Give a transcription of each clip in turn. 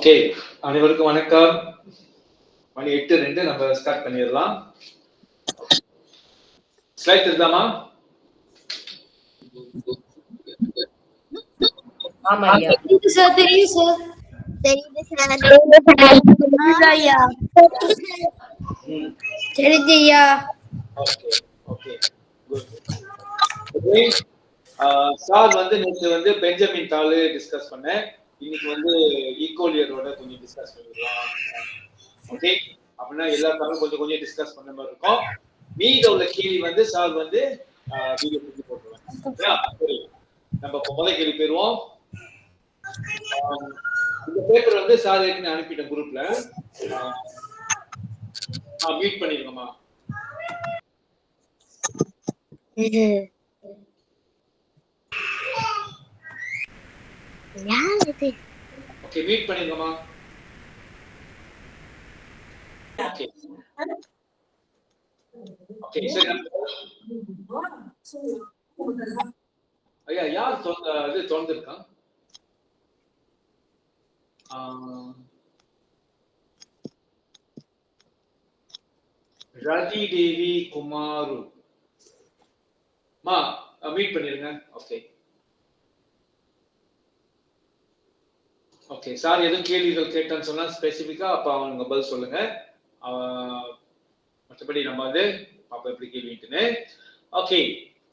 Okay, அனைவருக்கும் வணக்கம். மணி 8:02 நம்ம ஸ்டார்ட் பண்ணிடலாம். ஸ்லைட் இருந்தாமா? ஆமா ஐயா. தெரியுது சார், தெரியுது சார். ஐயா. தெரியுது ஐயா. Okay okay good. Okay, sir வந்து நேற்று வந்து பெஞ்சமின் தாலு டிஸ்கஸ் பண்ணேன். இன்னைக்கு வந்து ஈக்குவலியரோட கொஞ்சம் டிஸ்கஸ் பண்ணிடலாம். ஓகே, அப்படின்னா எல்லா தாலும் கொஞ்சம் கொஞ்சம் டிஸ்கஸ் பண்ண மாதிரி இருக்கும். மீத உள்ள கேள்வி வந்து சார் வந்து வீடியோ பண்ணி போட்டுருவேன். சரி, நம்ம முதல் கேள்வி போயிருவோம். இந்த பேப்பர் வந்து சார் ஏற்கனவே அனுப்பிட்டேன் குரூப்ல. மீட் பண்ணிருக்கோமா? ஓகே, மீட் பண்ணிருக்கோமா? ஓகே ஓகே சரி. ஐயா, யார் இது திறந்திருக்கான்? ரதி தேவி குமாரு மா மீட் பண்ணிருங்க. ஓகே ஓகே, சார் எதுவும் கேள்விகள் கேட்டான்னு சொன்னா ஸ்பெசிபிக்கா அப்ப அவங்க பதில் சொல்லுங்க. மற்றபடி நம்ம வந்து பாப்பா எப்படி கேள்விட்டுன்னு. ஓகே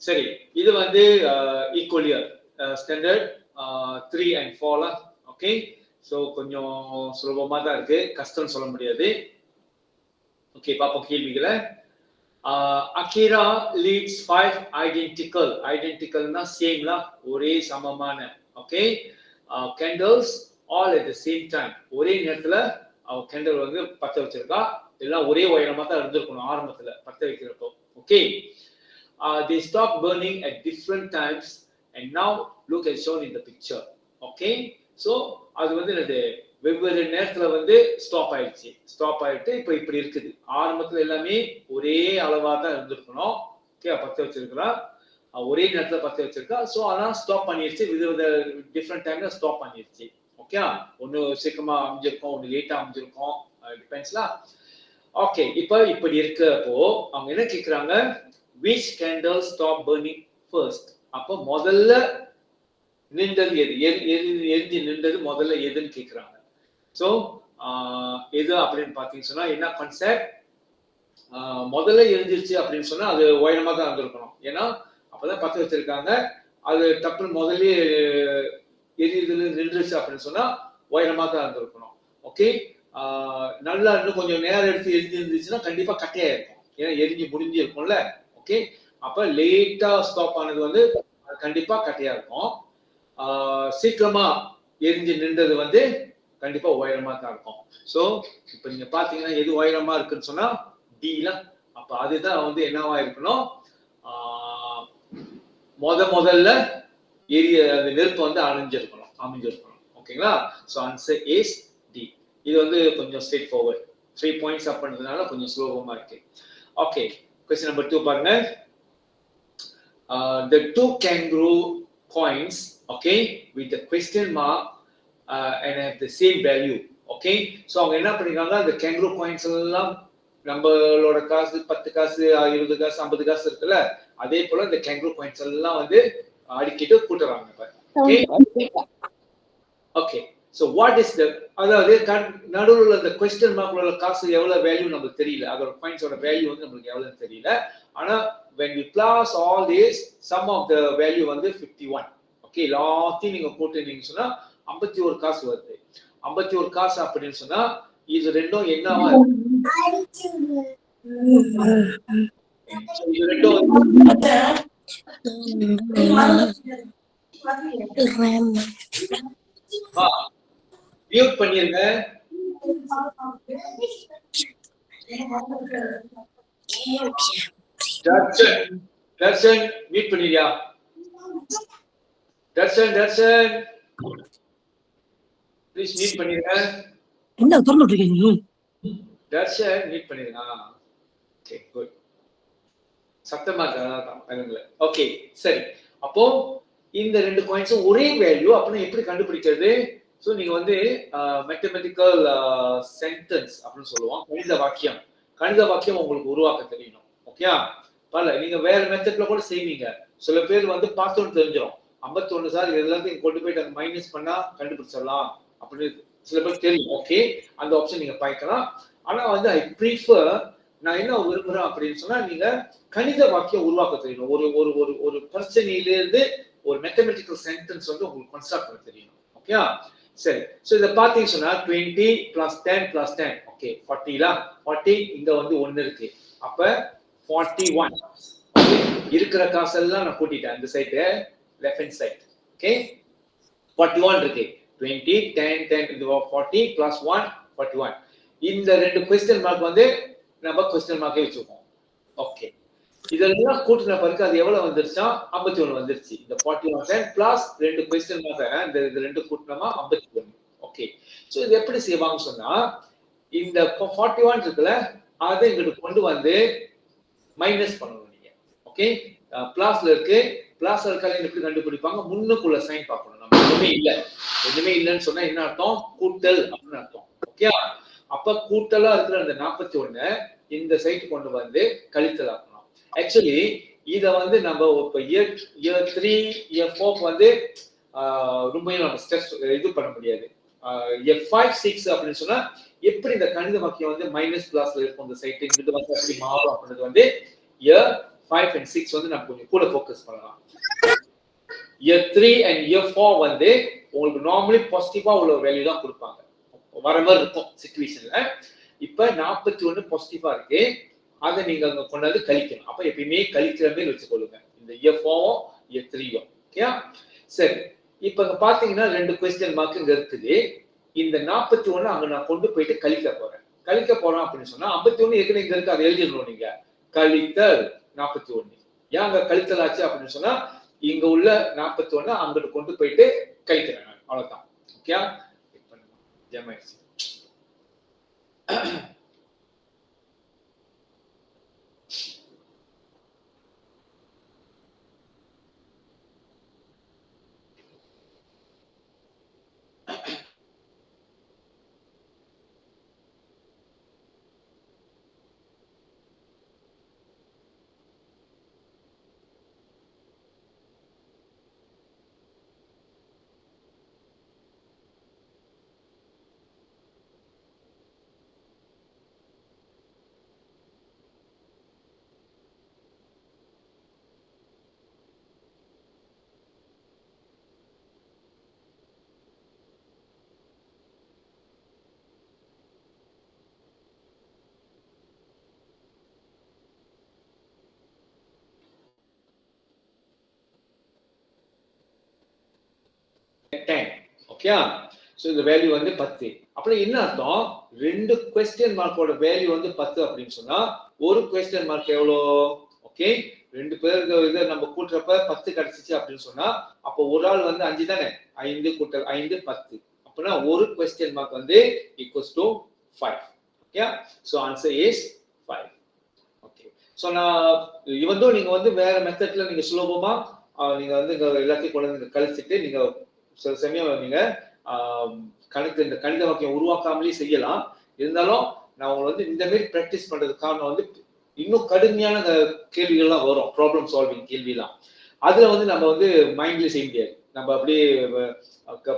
சரி, இது வந்து ஈக்குவலியர் ஸ்டாண்டர்ட் 3 and 4. ஓகே, ஸோ கொஞ்சம் சுலபமா தான் இருக்கு, கஷ்டம் சொல்ல முடியாது. ஓகே, பாப்போம் கேள்விகளை. Akira leads 5 ஐடென்டிக்கல்னா சேம்ல, ஒரே சமமான. Okay, candles all at the same time, ஒரே நேரத்துல கேண்டல் வந்து பத்த வச்சிருக்கா. எல்லாம் ஒரே உயரமா தான் இருந்திருக்கணும் ஆரம்பத்துல பத்த வைக்கிறப்போ. Okay, they stop burning at different times and now look as shown in the picture. Okay, so அது வந்து வெவ்வேறு நேரத்துல வந்து ஸ்டாப் ஆயிட்டு இப்ப இப்படி இருக்குது. ஆரம்பத்துல எல்லாமே ஒரே அளவா தான் இருந்திருக்கணும். ஓகே, பத்த வச்சிருக்கா, ஒரே நேரத்துல பத்த வச்சிருக்கா. சோ அதான் ஸ்டாப் பண்ணிருச்சு, வித டிஃப்ரெண்ட் டைம்ல ஸ்டாப் பண்ணிருச்சு. ஓகே, ஒன்னு சீக்கிரமா அமைஞ்சிருக்கும், ஒன்னு லேட்டா அமைஞ்சிருக்கும், டிபெண்ட்ஸ்ல. ஓகே, இப்ப இப்படி இருக்கப்போ அவங்க என்ன கேக்குறாங்க, which candle stop burning first? அப்ப முதல்ல நின்றது எது, எரிஞ்சு நின்றது முதல்ல எதுன்னு கேக்குறாங்க. சோ எது அப்படின்னு பாத்தீங்கன்னு சொன்னா என்ன கான்செப்ட், முதல்ல எரிஞ்சிருச்சு அப்படின்னு சொன்னா அது உயரமா தான் இருந்திருக்கணும். ஏன்னா அப்பதான் பத்த வச்சிருக்காங்க. அது டப்புன்னு முதல்ல எரியுதுல நின்றுச்சு அப்படின்னு சொன்னா உயரமா தான் இருந்திருக்கணும். ஓகே, நல்லா இன்னும் கொஞ்சம் நேரம் எடுத்து எரிஞ்சு இருந்துச்சுன்னா கண்டிப்பா கட்டையா இருக்கும், ஏன்னா எரிஞ்சு முடிஞ்சு இருக்கும்ல. ஓகே, அப்ப லேட்டா ஸ்டாப் ஆனது வந்து கண்டிப்பா கட்டையா இருக்கும். சீக்கிரமா எரிஞ்சு நின்றது வந்து கண்டிப்பா உயரமா தான் இருக்கும். சோ இப்ப நீங்க பாத்தீங்கன்னா எது உயரமா இருக்குன்னு சொன்னா டில. அப்ப அதுதான் வந்து என்னவா இருக்கணும், முதல்ல அந்த நெருப்பு வந்து அமைஞ்சிருக்கணும். ஓகேங்களா? So answer is D. இது வந்து கொஞ்சம் ஸ்ட்ரெயிட் ஃபார்வர்ட். 3 பாயிண்ட்ஸ் அப் பண்றதுனால கொஞ்சம் சுலபமா இருக்கு. ஓகே, क्वेश्चन நம்பர் 2 பாருங்க. The two kangaroo coins, okay, with the question mark and have the same value. Okay, so அவங்க என்ன பண்ணிருக்காங்க, அந்த kangaroo coins எல்லாம் நம்மளோட காசு 10 காசு 20 காசு 50 காசு இருக்குல்ல, அதே போல இந்த kangaroo coins எல்லாம் வந்து அடிக்கிட்டு கூட்டுறாங்க. Okay okay, so what is the, அதாவது நடுவுல அந்த question mark உள்ள காசு எவ்வளவு வேல்யூ நமக்கு தெரியல, அதோட coinsோட வேல்யூ வந்து நமக்கு எவ்வளவு தெரியல. ஆனா when we plus all this, sum of the value வந்து 51. ஓகே, எல்லாத்தையும் நீங்க போட்டுட்டீங்கன்னு சொன்னா 51 காசு வருது. 51 காசு அப்படின்னு சொன்னா இது ரெண்டும் என்னவா இருக்கு, இது ரெண்டும் மியூட் பண்ணிருங்க. தர்ஷன் மீட் பண்ணியா? தர்ஷன் ப்ளீஸ் மீட் பண்ணிருங்க. என்ன திறந்துட்டு இருக்கீங்க? தர்ஷன் மீட் பண்ணிருங்க. ஓகே குட், சத்தமா இருக்காங்க. ஓகே சரி, அப்போ இந்த ரெண்டு காயின்ஸும் ஒரே வேல்யூ அப்படின்னா எப்படி கண்டுபிடிக்கிறது? ஸோ நீங்க வந்து மெத்தமெட்டிக்கல் சென்டென்ஸ் அப்படின்னு சொல்லுவோம். கணித வாக்கியம் உங்களுக்கு உருவாக்க தெரியணும். ஓகே, பரவாயில்ல, நீங்க வேற மெத்தட்ல கூட செய்வீங்க. சில பேர் வந்து பார்த்தோன்னு தெரிஞ்சிடும். 51 சார் இது எல்லாத்தையும் கொண்டு போயிட்டு அந்த மைனஸ் பண்ணா கண்டுபிடிச்சிடலாம் அப்படின்னு சில பேர் தெரியும். ஓகே, அந்த ஆப்ஷன் நீங்க பாய்க்கலாம். ஆனா வந்து ஐ ப்ரீஃபர், நான் என்ன விரும்புறேன் அப்படின்னு சொன்னா, நீங்க கணித வாக்கியம் உருவாக்க தெரியணும். ஒரு ஒரு ஒரு ஒரு பிரச்சனையிலிருந்து ஒரு மெத்தமெட்டிக்கல் சென்டென்ஸ் வந்து உங்களுக்கு கன்ஸ்ட்ரக்ட் பண்ண தெரியணும். ஓகே, சரி. ஸோ இதை பார்த்தீங்கன்னு சொன்னா 20 + 10 + 10, ஓகே 40 இங்க வந்து 1 இருக்கு. அப்ப 41. ஓகே, இருக்கிற காசெல்லாம் நான் கூட்டிட்டேன் இந்த side, left hand side. Okay, 41 இருக்கு. 20 10 10 இது 40 + 1 41. இந்த ரெண்டு क्वेश्चन மார்க் வந்து நம்ம क्वेश्चन மார்க்கே வச்சுப்போம். ஓகே, இதெல்லாம் கூட்டின பிறகு அது எவ்வளவு வந்துருச்சா? 51 வந்துருச்சு. இந்த 41 பிளஸ் ரெண்டு क्वेश्चन மார்க், இந்த ரெண்டு கூட்டினமா 51. ஓகே, சோ இது எப்படி செய்வாங்கன்னு சொன்னா, இந்த 41 இருக்குல, அதை இங்கிட்டு கொண்டு வந்து மைனஸ் பண்ணணும் நீங்க. ஓகே, பிளஸ்ல இருக்கு, பிளஸ் இருக்கால எப்படி கண்டுபிடிப்பாங்க? முன்னுக்குள்ள சைன் பார்க்கணும். நம்ம எதுவுமே இல்லைன்னு சொன்னா என்ன அர்த்தம்? கூட்டல் அப்படின்னு அர்த்தம். ஓகே, அப்ப கூட்டலா இருக்கிற அந்த 41 இந்த சைட் கொண்டு வந்து கழித்தல் ஆக்கணும். ஆக்சுவலி இத வந்து நம்ம இப்ப இயர் 3 இயர் 4 வந்து ரொம்ப நம்ம ஸ்ட்ரெஸ் இது பண்ண முடியாது. இயர் 5 6 அப்படின்னு சொன்னா எப்படி இந்த கணித வாக்கியம் வந்து மைனஸ் பிளஸ்ல இருக்கும் இந்த சைட், இங்கிட்டு வந்து எப்படி மாறும் அப்படின்றது வந்து இயர் 5 and 6 வந்து நம்ம கொஞ்சம் கூட ஃபோக்கஸ் பண்ணலாம். இயர் 3 and இயர் 4 வந்து உங்களுக்கு நார்மலி பாசிட்டிவா உள்ள வேல்யூ தான் கொடுப்பாங்க, வர மாதிரி இருக்கும் சிச்சுவேஷன்ல. இப்ப 41 பாசிட்டிவா இருக்கு, அதை நீங்க அங்க கொண்டாந்து கழிக்கணும். அப்ப எப்பயுமே கழிக்கிற மாதிரி வச்சுக்கொள்ளுங்க இந்த இயர் 4 இயர் 3. ஓகே, சரி. இப்ப இங்க பாத்தீங்கன்னா ரெண்டு क्वेश्चन மார்க் இங்க இருக்குது. இந்த 41 அங்க நான் கொண்டு போயிட்டு கழிக்க போறேன் அப்படின்னு சொன்னா 51 ஏற்கனவே இங்க இருக்கு, அதை எழுதிடணும் நீங்க. கழித்தல் 41. ஏன் அங்க கழித்தல் ஆச்சு அப்படின்னு சொன்னா, இங்க உள்ள 41 அங்கிட்டு கொண்டு போயிட்டு கழிக்கிறேன், அவ்வளவுதான். ஓகே, ஜமாயிடுச்சு. ஓகே, சோ இந்த வேல்யூ வந்து 10. அப்படி என்ன அர்த்தம்? ரெண்டு क्वेश्चन மார்க்கோட வேல்யூ வந்து 10 அப்படின்னு சொன்னா ஒரு क्वेश्चन மார்க் எவ்வளோ? ஓகே, ரெண்டு பேருக்கு இத நம்ம கூட்டுறப்ப 10 கிடைச்சிச்சு அப்படின்னு சொன்னா, அப்ப ஒரு ஆள் வந்து 5 தானே, 5 கூட்டல் 5 10. அப்பனா ஒரு क्वेश्चन மார்க் வந்து equals to 5. Okay, so answer is 5. Okay, so நான் இவன் நீங்க வந்து வேற மெத்தட்ல நீங்க சுலபமா நீங்க வந்து எல்லாத்தையும் கொண்டு வந்து கழிச்சிட்டு நீங்க சில சமயம் நீங்க இந்த கணித வாக்கியம் உருவாக்காமலே செய்யலாம். இருந்தாலும் நான் உங்களை வந்து இந்த மாதிரி பிராக்டிஸ் பண்றது காரணம் வந்து இன்னும் கடுமையான கேள்விகள்லாம் வரும், ப்ராப்ளம் சால்விங் கேள்விலாம். அதுல வந்து நம்ம வந்து மைண்ட்ல செய்ய முடியாது, நம்ம அப்படியே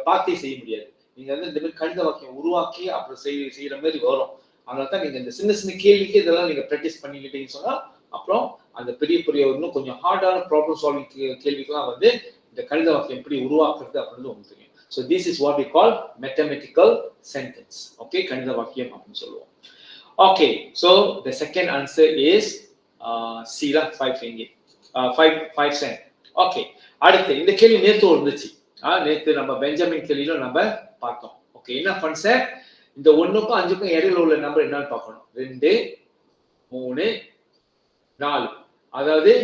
பார்த்தே செய்ய முடியாது. நீங்க வந்து இந்த மாதிரி கணித வாக்கியம் உருவாக்கி அப்புறம் செய்யற மாதிரி வரும். அதனால தான் நீங்க இந்த சின்ன சின்ன கேள்விக்கு இதெல்லாம் நீங்க பிராக்டிஸ் பண்ணிக்கிட்டீங்கன்னு சொன்னா அப்புறம் அந்த பெரிய இன்னும் கொஞ்சம் ஹார்டான ப்ராப்ளம் சால்விங் கேள்விக்கெல்லாம் வந்து இந்த கணித வாக்கியம் எப்படி உருவாக்குறது அப்படின்னு உங்களுக்கு தெரியும். So this is what we call mathematical sentence. Okay, கணித வாக்கியம் அப்படின்னு சொல்லுவோம். Okay, so the second answer is C la 5 cent. Okay, அடுத்து இந்த கேள்வி நேத்து இருந்துச்சு. நேத்து நம்ம பெஞ்சமின் கேள்வியில நம்ம பார்த்தோம். ஓகே, என்ன கான்செப்ட்? இந்த 1க்கும் 5க்கும் இடையில உள்ள நம்பர் என்னன்னு பார்க்கணும். 2 3 4, அதாவது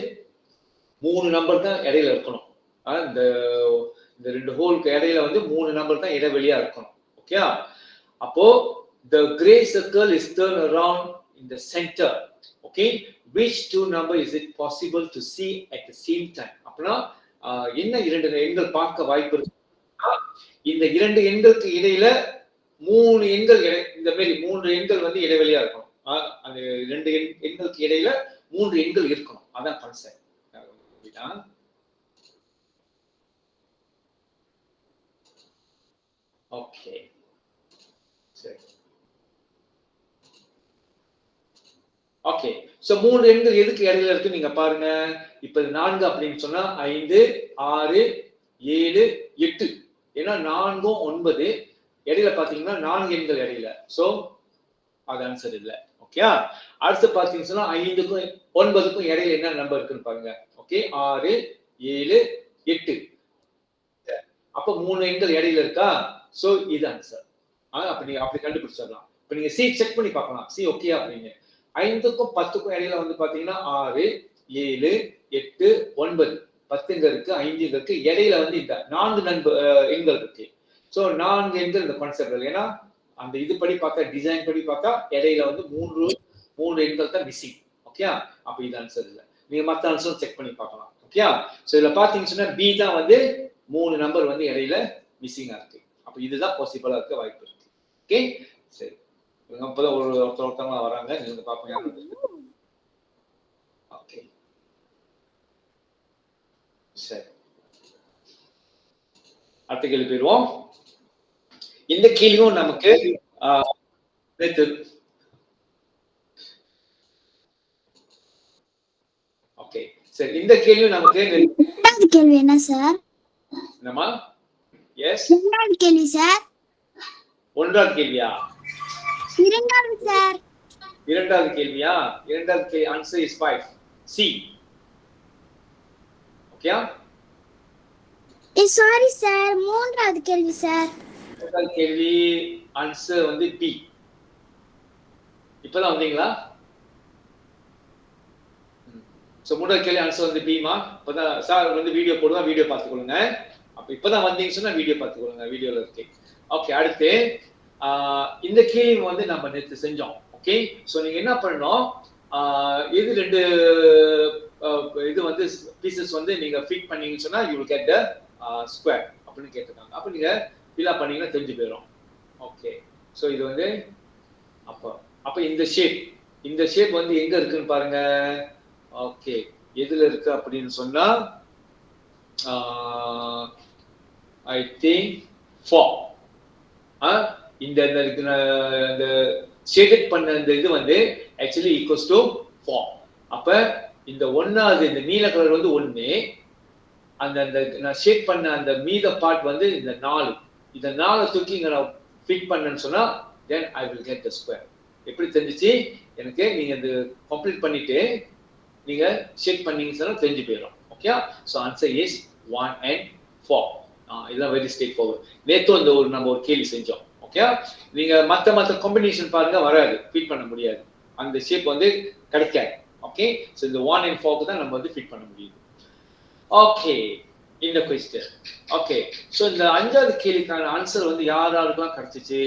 3 நம்பர் தான் இடையில இருக்கணும். இந்த ரெண்டு ஹோலுக்கு இடையில வந்து 3 நம்பர் தான் இடைவெளியா இருக்கணும். ஓகே, அப்போ the gray circle is turned around in the center. Okay, which two number is it possible to see at the same time? அப்பனா என்ன இரண்டு எண்கள் பார்க்க வாய்ப்பு இருக்கு? இந்த 2 எண்களுக்கு இடையில 3 எண்கள் இந்த மாதிரி 3 எண்கள் வந்து இடைவெளியா இருக்கணும். அந்த 2 எண்களுக்கு இடையில 3 எண்கள் இருக்கணும். அதான் கான்செப்ட். ஓகே சரி. ஓகே சோ 3 எண்கள் எதுக்கு இடையில இருக்கு நீங்க பாருங்க. இப்ப 4 அப்படின்னு சொன்னா 5 6 7 8. ஏன்னா 4 9 இடையில பாத்தீங்கன்னா 4 எண்கள் இடையில. சோ அது ஆன்சர் இல்ல. ஓகே அடுத்து பாத்தீங்கன்னா 5க்கும் 9க்கும் இடையில என்ன நம்பர் இருக்குன்னு பாருங்க. ஓகே 6 7 8. அப்ப 3 எண்கள் இடையில இருக்கா. சோ இது ஆன்சர். அப்படி கண்டுபிடிச்சிடலாம். இப்ப நீங்க சி செக் பண்ணி பார்க்கலாம். சி ஓகே அப்படின்னு. 5க்கும் 10க்கும் இடையில வந்து பாத்தீங்கன்னா 6 7 8 9 10 இருக்கு 5 இருக்கு இடையில வந்து இந்த 4 எண்கள் இருக்கு. சோ 4 எண்கள் இந்த கான்செப்ட். ஏன்னா அந்த இது படி பார்த்தா டிசைன் படி பார்த்தா இடையில வந்து 3 எண்கள் தான் மிஸ்ஸிங். ஓகே அப்ப இது ஆன்சர் இல்ல. நீங்க மத்த ஆன்சர் செக் பண்ணி பார்க்கலாம். ஓகே சோ இதுல பாத்தீங்கன்னா பி தான் வந்து 3 நம்பர் வந்து இடையில மிஸ்ஸிங்கா இருக்கு. அப்ப இதுதான் பாசிபிளா இருக்க வாய்ப்பு இருக்கு. ஓகே சரி. அப்பதான் ஒருத்தவங்க வராங்க. நீங்க பாப்பீங்க. ஓகே சரி. அடுத்த கேள்வி போயிடுவோம். இந்த கேள்வியும் நமக்கு ஓகே சரி. இந்த கேள்வியும் நமக்கு இரண்டாவது கேள்வி என்ன சார்? என்னமா? எஸ் இரண்டாவது கேள்வி சார். ஒன்றாவது கேள்வியா? இரண்டாவது சார். இரண்டாவது கேள்வியா? இரண்டாவது கேள்வி answer is 5. C. Okay sorry sir. மூன்றாவது கேள்வி சார். மூன்றாவது கேள்வி ஆன்சர் வந்து பி. இப்பதான் வந்தீங்களா? சோ மூன்றாவது கேள்வி ஆன்சர் வந்து பிமா. இப்பதான் சார் வந்து வீடியோ போடுவா. வீடியோ பார்த்துக்கொள்ளுங்க. அப்ப இப்பதான் வந்தீங்க சொன்னா வீடியோ பார்த்துக்கொள்ளுங்க. வீடியோல இருக்கு. ஓகே அடுத்து இந்த கேள்வி வந்து நம்ம நேத்து செஞ்சோம். ஓகே சோ நீங்க என்ன பண்ணணும். இது 2 இது வந்து பீசஸ் வந்து நீங்க ஃபிட் பண்ணீங்கன்னு சொன்னா you will get the square அப்படின்னு கேட்டிருக்காங்க. அப்ப நீங்க ஃபில் அப் பண்ணீங்கன்னா தெரிஞ்சு போயிடும். ஓகே சோ இது வந்து அப்ப இந்த ஷேப் வந்து எங்க இருக்குன்னு பாருங்க. ஓகே எதுல இருக்கு அப்படின்னு சொன்னா ஐ திங்க் 4. இந்த ஷேடட் பண்ண இந்த இது வந்து ஆக்சுவலி ஈக்குவல்ஸ் டு 4. அப்ப இந்த ஒன்னாவது இந்த நீல கலர் வந்து 1. அந்த நான் ஷேட் பண்ண அந்த மீத பார்ட் வந்து இந்த 4. இந்த 4 தூக்கி இங்க நான் ஃபிட் பண்ணேன்னு சொன்னா then I will get the square. எப்படி தெரிஞ்சிச்சு எனக்கு? நீங்க இந்த கம்ப்ளீட் பண்ணிட்டு நீங்க ஷேட் பண்ணீங்கன்னு சொன்னா தெரிஞ்சு போயிடும். Okay so answer is 1 and 4. இதெல்லாம் வெரி ஸ்ட்ரெயிட் ஃபார்வர்ட். நேத்து அந்த நம்ம ஒரு கேள்வி செஞ்சோம். ஓகே நீங்க மத்த காம்பினேஷன் பாருங்க வராது. ஃபிட் பண்ண முடியாது. அந்த ஷேப் வந்து கிடைக்காது. ஓகே சோ இந்த 1 and 4 தான் நம்ம வந்து ஃபிட் பண்ண முடியும். ஓகே இந்த क्वेश्चन. ஓகே சோ இந்த அஞ்சாவது கேள்விக்கான ஆன்சர் வந்து யாராருக்கெல்லாம் கிடைச்சிச்சு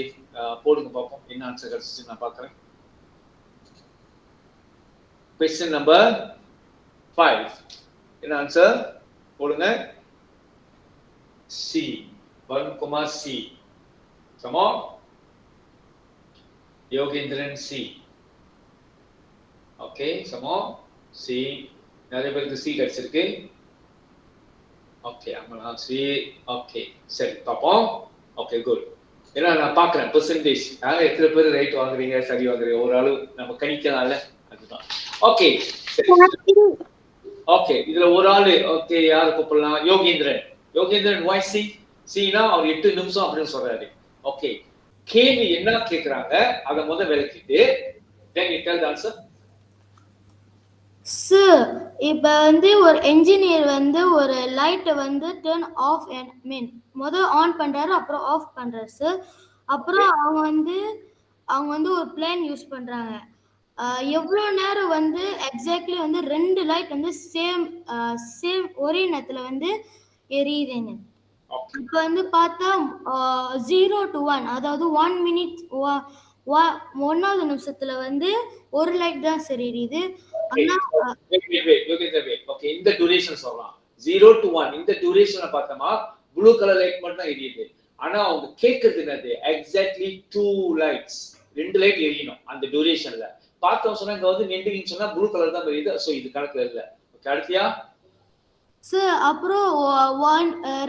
போடுங்க பாப்போம். என்ன ஆன்சர் கிடைச்சிச்சு நான் பார்க்கறேன். Question number 5. என்ன ஆன்சர் போடுங்க. C 1, C. சமோ யோகேந்திரன் சி. ஓகே சமோ சி. நிறைய பேருக்கு சி கிடைச்சிருக்கு. ஓகே அம்மா சி. ஓகே சரி பாப்போம். Okay good. ஏன்னா நான் பார்க்குறேன் பெர்சன்டேஜ் எத்தனை பேர் ரைட் வாங்குறீங்க சரி வாங்குறீங்க. ஒரு ஆளு நம்ம கணிக்கலாம்ல அதுதான். ஓகே ஓகே இதுல ஒரு ஆளு ஓகே யாரு கூப்பிடலாம்? யோகேந்திரன் வாய் சி. சினா அவர் 8 நிமிஷம் அப்படின்னு சொல்றாரு. ஓகே கேள்வி என்ன கேக்குறாங்க அத முதல்ல விளக்கிட்டு then you tell the answer. Sir இப்ப வந்து ஒரு என்ஜினியர் வந்து ஒரு லைட்டை வந்து டர்ன் ஆஃப் அண்ட் மீன் முதல் ஆன் பண்றாரு அப்புறம் ஆஃப் பண்றாரு சார். அப்புறம் அவங்க வந்து ஒரு பிளேன் யூஸ் பண்றாங்க. எவ்வளோ நேரம் வந்து எக்ஸாக்ட்லி வந்து 2 லைட் வந்து சேம் ஒரே நேரத்துல வந்து எரியுதுங்க. இப்போ வந்து பார்த்தா 0 to 1 அதாவது 1 minute 1வது நிமிஷத்துல வந்து ஒரு லைட் தான் சரி எரியுது. ஆனா ஓகே இந்த டியூரேஷன் சொல்லலாம் 0 to 1. இந்த டியூரேஷனை பார்த்தோமா ப்ளூ கலர் லைட் மட்டும் தான் எரியுது. ஆனா அவங்க கேட்கறது என்னது எக்ஸாக்ட்லி 2 லைட்ஸ், 2 லைட் எரியணும் அந்த டியூரேஷன்ல. பார்த்தோம் சொன்னா இங்க வந்து நின்றுன்னு சொன்னா ப்ளூ கலர் தான் தெரியுது. சோ இது கணக்குல இல்ல. ஓகே, அடுத்தியா சார் அப்புறம்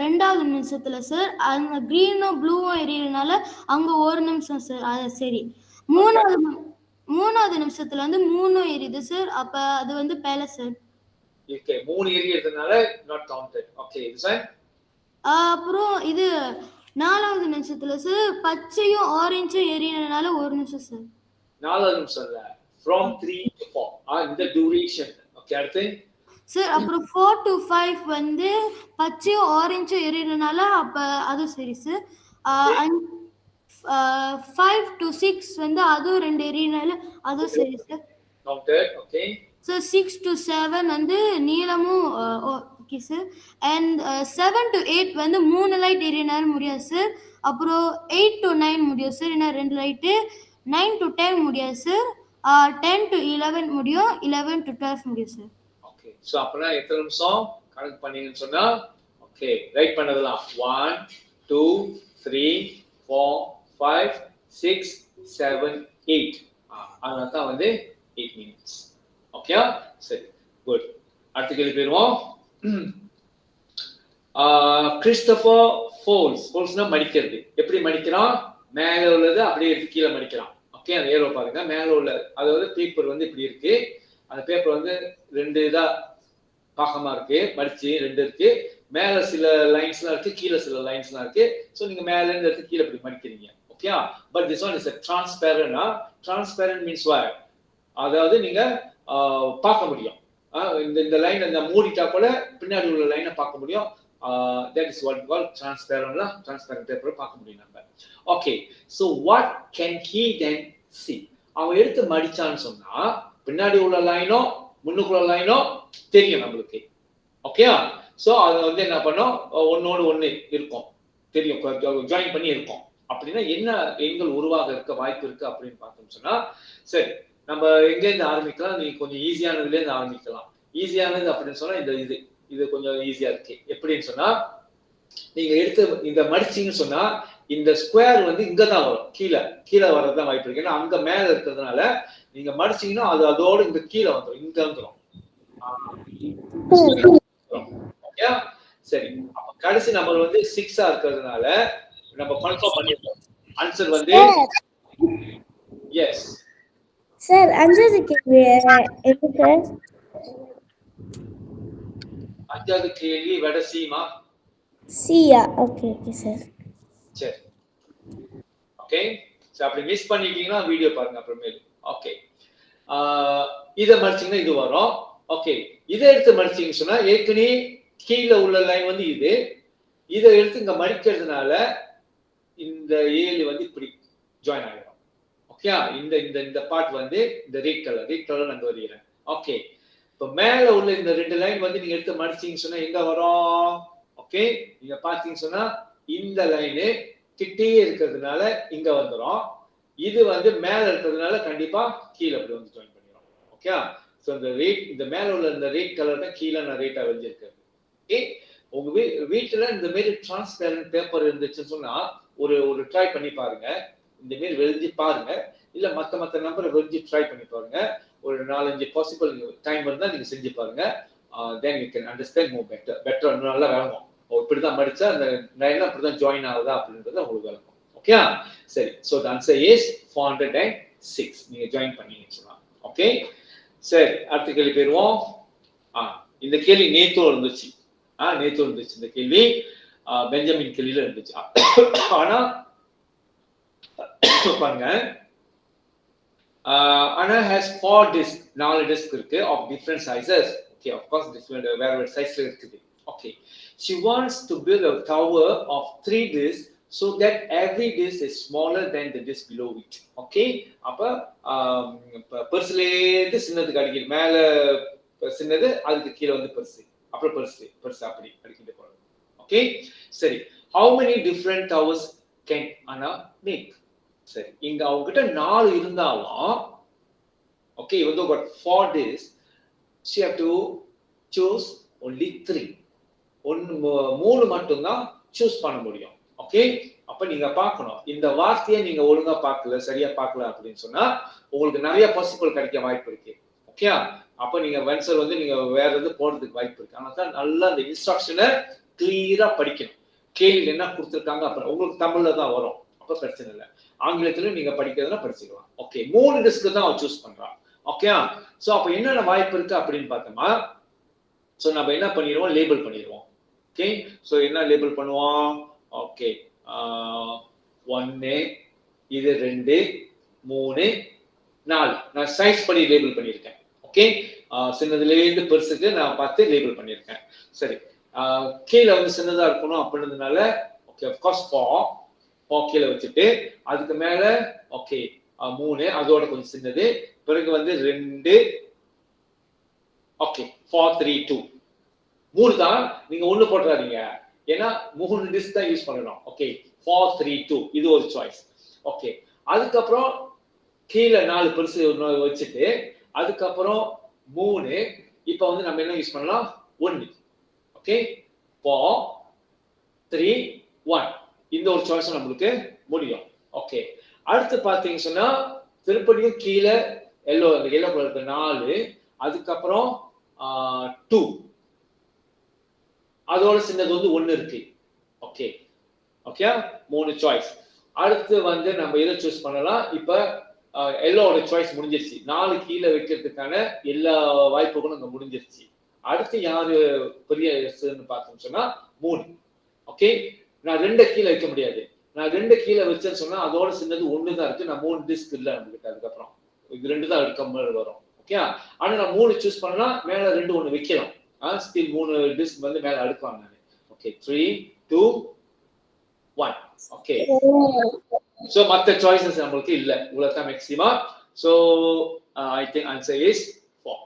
ரெண்டாவது நிமிஷத்துல சார் அந்த கிரீனும் ப்ளூவும் எரியறதுனால அங்க ஒரு நிமிஷம் சார். அது சரி. மூணாவது நிமிஷத்துல வந்து 3 எரியுது சார். அப்ப அது வந்து பேல சார். ஓகே, 3 எரியறதுனால நாட் கவுண்டட். ஓகே, இது சார். அப்புறம் இது நாலாவது நிமிஷத்துல சார் பச்சையும் ஆரஞ்சும் எரியறதுனால ஒரு நிமிஷம் சார். நாலாவது நிமிஷம் இல்ல, from 3 to 4 இந்த டியூரேஷன். ஓகே, அடுத்து சார் அப்புறம் 4 to 5 வந்து பச்சையும் ஆரஞ்சும் எரியறதுனால அப்ப அது சரி சார். 5 to 6 வந்து அதுவும் 2 எரியறதுனால அதுவும் சரி sir. Counted. Okay sir 6 to 7 வந்து நீலமும் ஓகே சார். அண்ட் 7 to 8 வந்து 3 லைட் எரியறதுனால முடியாது சார். அப்புறம் 8 to 9 முடியும் சார், ஏன்னா 2 லைட்டு. 9 to 10 முடியாது சார். 10 to 11 முடியும். 11 to 12 முடியும் சார். ஓகே, சோ அப்பனா எத்தனை நிமிஷம் கணக்கு பண்ணீங்கன்னு சொன்னா ஓகே ரைட் பண்ணதெல்லாம் 1 2 3 4 5 6 7 8 அதனால தான் வந்து 8 minutes. ஓகே, சரி, குட். அடுத்த கேள்வி போயிருவோம். கிறிஸ்டோபர் ஃபோல்ஸ்னா மடிக்கிறது. எப்படி மடிக்கிறான்? மேல உள்ளது அப்படியே எடுத்து கீழே மடிக்கிறான். ஓகே, அந்த ஏரோ பாருங்க, மேல உள்ள அதாவது பேப்பர் வந்து இப்படி இருக்கு. அந்த பேப்பர் வந்து 2 இதா பாகமா இருக்கு, மடிச்சு 2 இருக்கு. மேல சில லைன்ஸ்லாம் இருக்கு, கீழே சில லைன்ஸ்லாம் இருக்கு. சோ நீங்க மேல இருந்து எடுத்து கீழே இப்படி மடிக்கிறீங்க. Okay, but this one is transparent. Transparent means what? அதாவது நீங்க பார்க்க முடியும். இந்த லைன் அந்த மூடிட்டா கூட பின்னாடி உள்ள லைனை பார்க்க முடியும். that is what we call transparent paper பார்க்க முடியும் நம்ம. Okay, so what can he then see? அவன் எடுத்து மடிச்சான்னு சொன்னா பின்னாடி உள்ள லைனோ முன்னுக்குள்ள லைனோ தெரியும் நம்மளுக்கு. ஓகே, சோ அது வந்து என்ன பண்ணோம், ஒன்னோடு ஒண்ணு இருக்கும், தெரியும், ஜாயின் பண்ணி இருக்கும். அப்படின்னா என்ன எண்கள் உருவாக இருக்க வாய்ப்பு இருக்கு அப்படின்னு பார்த்தோம் சொன்னா, சரி நம்ம எங்க இருந்து ஆரம்பிக்கலாம்? நீங்க கொஞ்சம் ஈஸியானதுல இருந்து ஆரம்பிக்கலாம். ஈஸியானது அப்படின்னு சொன்னா இது கொஞ்சம் ஈஸியா இருக்கு. எப்படின்னு சொன்னா, நீங்க எடுத்து இந்த மடிச்சீங்கன்னு சொன்னா இந்த ஸ்கொயர் வந்து இங்கதான் வரும், கீழே வரதான் வாய்ப்பு இருக்கு. ஏன்னா அங்க மேல இருக்கிறதுனால நீங்க மடிச்சீங்கன்னா அது அதோட இங்க கீழே வந்துடும், இங்க வந்துடும். சரி, கடைசி நம்பர் வந்து 6 இருக்கிறதுனால நம்ம கன்ஃபார்ம் பண்ணிருக்கோம். ஆன்சர் வந்து எஸ். சார் அஞ்சாவது கேள்வி எது சார்? அஞ்சாவது கேள்வி விட சீமா? சியா. Okay okay sir. சரி, ஓகே. சோ அப்படி மிஸ் பண்ணிட்டீங்கன்னா வீடியோ பாருங்க அப்புறமேல. ஓகே, இத மடிச்சீங்கன்னா இது வரும். ஓகே, இத எடுத்து மடிச்சீங்கன்னு சொன்னா ஏற்கனவே கீழே உள்ள லைன் வந்து இதை எடுத்து இங்க மடிக்கிறதுனால இந்த 7 வந்து இப்படி ஜாயின் ஆகிடும். ஓகே, இந்த பார்ட் வந்து இந்த ரெட் கலர் நான் வரைகிறேன். ஓகே, இப்போ மேல உள்ள இந்த 2 லைன் வந்து நீங்க எடுத்து மடிச்சீங்கன்னு சொன்னா எங்க வரும்? ஓகே, நீங்க பாத்தீங்கன்னு சொன்னா இந்த லைனு கிட்டே இருக்கிறதுனால இங்க வந்துடும். இது வந்து மேல இருக்கிறதுனால கண்டிப்பா கீழே அப்படி வந்து ஜாயின் பண்ணிடும். ஓகே, ஸோ இந்த மேல உள்ள இந்த ரெட் கலர் தான் கீழே நான் ரேட்டா வச்சிருக்கேன். ஓகே, உங்க வீட்டுல இந்த மாதிரி டிரான்ஸ்பேரண்ட் பேப்பர் இருந்துச்சுன்னு சொன்னா ஒரு ட்ரை பண்ணி பாருங்க. இந்த மாதிரி வெளிஞ்சு பாருங்க, இல்ல மத்த நம்பரை வெளிஞ்சு ட்ரை பண்ணி பாருங்க. ஒரு 4-5 பாசிபிள் டைம் இருந்தா நீங்க செஞ்சு பாருங்க. Then you can understand more better நல்லா விளங்கும். இப்படிதான் மடிச்சா அந்த லைன் அப்படிதான் ஜாயின் ஆகுதா அப்படின்றது உங்களுக்கு விளங்கும். ஓகே, சரி. So the answer is 406. நீங்க ஜாயின் பண்ணீங்கன்னு சொல்லலாம். ஓகே, சரி, அடுத்த கேள்வி போயிருவோம். இந்த கேள்வி நேத்து இருந்துச்சு. இந்த கேள்வி பெஞ்சமின் கேள்வியில இருந்துச்சு. ஆனா பாருங்க, ஆனா has 4 disc 4 disc இருக்கு of different sizes. Okay, of course different various sizes இருக்குது. Okay, she wants to build a tower of 3 discs so that every disc is smaller than the disc below it. Okay, அப்ப பெருசுல இருந்து சின்னதுக்கு அடிக்கிற, மேல சின்னது அதுக்கு கீழே வந்து பெருசு, அப்புறம் பெருசு அப்படி அடிக்கிட்டு போறது. ஓகே, சரி. how many different towers can Anna make? சரி, இங்க அவங்க கிட்ட 4 இருந்தாலும் okay, even though got 4 discs, she have to choose only 3. 3 மட்டும் தான் சூஸ் பண்ண முடியும். ஓகே, அப்ப நீங்க பார்க்கணும் இந்த வார்த்தையை நீங்க ஒழுங்கா பார்க்கல சரியா பார்க்கல அப்படின்னு சொன்னா உங்களுக்கு நிறைய பாசிபிள் கிடைக்க வாய்ப்பு இருக்கு. ஓகே, அப்ப நீங்க ஆன்சர் வந்து நீங்க வேற எது போடுறதுக்கு வாய்ப்பு இருக்கு. ஆனா தான் நல்லா அந்த இன்ஸ்ட்ரக்ஷனை கிளியரா படிக்கணும். கேள்வி என்ன கொடுத்துருக்காங்க அப்புறம் உங்களுக்கு தமிழ்ல தான் வரும், அப்ப பிரச்சனை இல்லை. ஆங்கிலத்திலும் நீங்க படிக்கிறதுனா படிச்சுக்கலாம். ஓகே, 3 டிஸ்க் தான் அவன் சூஸ் பண்றான். ஓகே, சோ அப்ப என்னென்ன வாய்ப்பு இருக்கு அப்படின்னு பார்த்தோமா, சோ நம்ம என்ன பண்ணிடுவோம், லேபிள் பண்ணிடுவோம். ஓகே, சோ என்ன லேபிள் பண்ணுவோம், ஓகே 1 இது 2 3 4 நான் சைஸ் பண்ணி லேபிள் பண்ணியிருக்கேன். ஓகே, சின்னதுல இருந்து பெருசுக்கு நான் பார்த்து லேபிள் பண்ணியிருக்கேன். சரி, கீழே வந்து சின்னதா இருக்கணும் அப்படின்றதுனால ஓகே ஆஃப்கோர்ஸ் 4 கீழே வச்சுட்டு அதுக்கு மேல ஓகே 3 அதோட கொஞ்சம் சின்னது, பிறகு வந்து 2 ஓகே 4 3 2 3 தான், நீங்க ஒண்ணு போட்டுறாதீங்க ஏன்னா 3 டிஸ்க் தான் யூஸ் பண்ணணும். ஓகே 4 3 2 இது ஒரு சாய்ஸ். ஓகே, அதுக்கப்புறம் கீழே 4 பெருசு வச்சுட்டு அதுக்கப்புறம் 3 இப்போ வந்து நம்ம என்ன யூஸ் பண்ணலாம் 1. ஓகே 4 3 1 இந்த ஒரு சாய்ஸ் நம்மளுக்கு முடியும். ஓகே, அடுத்து பாத்தீங்க சொன்னா திருப்படியும் கீழே எல்லோ கலருக்கு 4 அதுக்கப்புறம் 2 அதோட சின்னது வந்து 1 இருக்கு. Okay okay 3 choice. அடுத்து வந்து நம்ம எதை சூஸ் பண்ணலாம், இப்ப எல்லோட சாய்ஸ் முடிஞ்சிருச்சு. 4 கீழே வைக்கிறதுக்கான எல்லா வாய்ப்புகளும் அங்க முடிஞ்சிருச்சு. அடுத்து யாரு பெரிய பார்த்தோம்னு சொன்னா 3. ஓகே, நான் 2 கீழே வைக்க முடியாது, நான் 2 கீழே வச்சேன்னு சொன்னா அதோட சின்னது 1 தான் இருக்கு, நான் 3 டிஸ்க் இல்லை நம்மகிட்ட. அதுக்கப்புறம் இது 2 தான் எடுக்க வரும். ஓகே, ஆனா நான் 3 சூஸ் பண்ணா மேல 2 1 வைக்கலாம். ஸ்டில் 3 டிஸ்க் வந்து மேல அடுக்குவாங்க. ஓகே 3 2 1. ஓகே, சோ மத்த சாய்ஸஸ் நமக்கு இல்ல, இவ்வளவு தான் maximum. So I think answer is 4.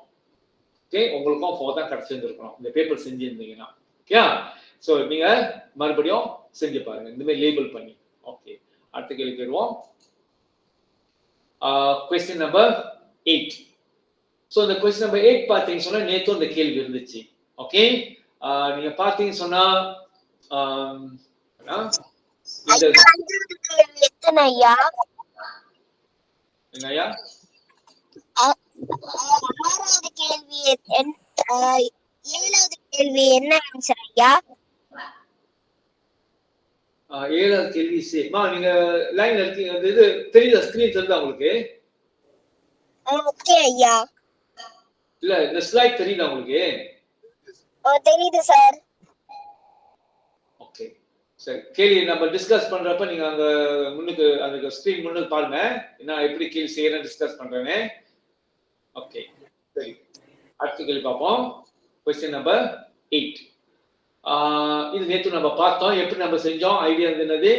Okay, உங்களுக்கும் 4 தான் கிடைச்சிருந்திருக்கணும் இந்த பேப்பர் செஞ்சிருந்தீங்கன்னா. ஓகே, சோ நீங்க மறுபடியும் செஞ்சு பாருங்க இந்த மாதிரி லேபிள் பண்ணி. ஓகே, அடுத்த கேள்வி போயிடுவோம். Question number 8. சோ இந்த क्वेश्चन நம்பர் 8 பாத்தீங்க சொன்னா நேத்து இந்த கேள்வி இருந்துச்சு. ஓகே, நீங்க பாத்தீங்க சொன்னா எத்தனை ஐயா? என்னையா? ஆறாவது கேள்வி 7வது கேள்வி என்ன ஆன்சர் ஐயா? 7வது கேள்வி சேமா நீங்க லைன்ல இருக்கீங்க, இது தெரியுதா ஸ்கிரீன் தெரியுதா உங்களுக்கு? ஓகே ஐயா. இல்ல இந்த ஸ்லைட் தெரியுதா உங்களுக்கு? தெரியுது சார். ஓகே சரி, கேள்வி நம்ம டிஸ்கஸ் பண்றப்ப நீங்க அங்க முன்னுக்கு அந்த ஸ்கிரீன் முன்னுக்கு பாருங்க, நான் எப்படி கேள்வி செய்யறேன்னு டிஸ்கஸ் பண்றேனே. ஓகே சரி, அடுத்த கேள்வி பார்ப்போம். Question number 8. இது நேத்து நம்ம பார்த்தோம், எப்படி நம்ம செஞ்சோம். ஐடியா என்னது,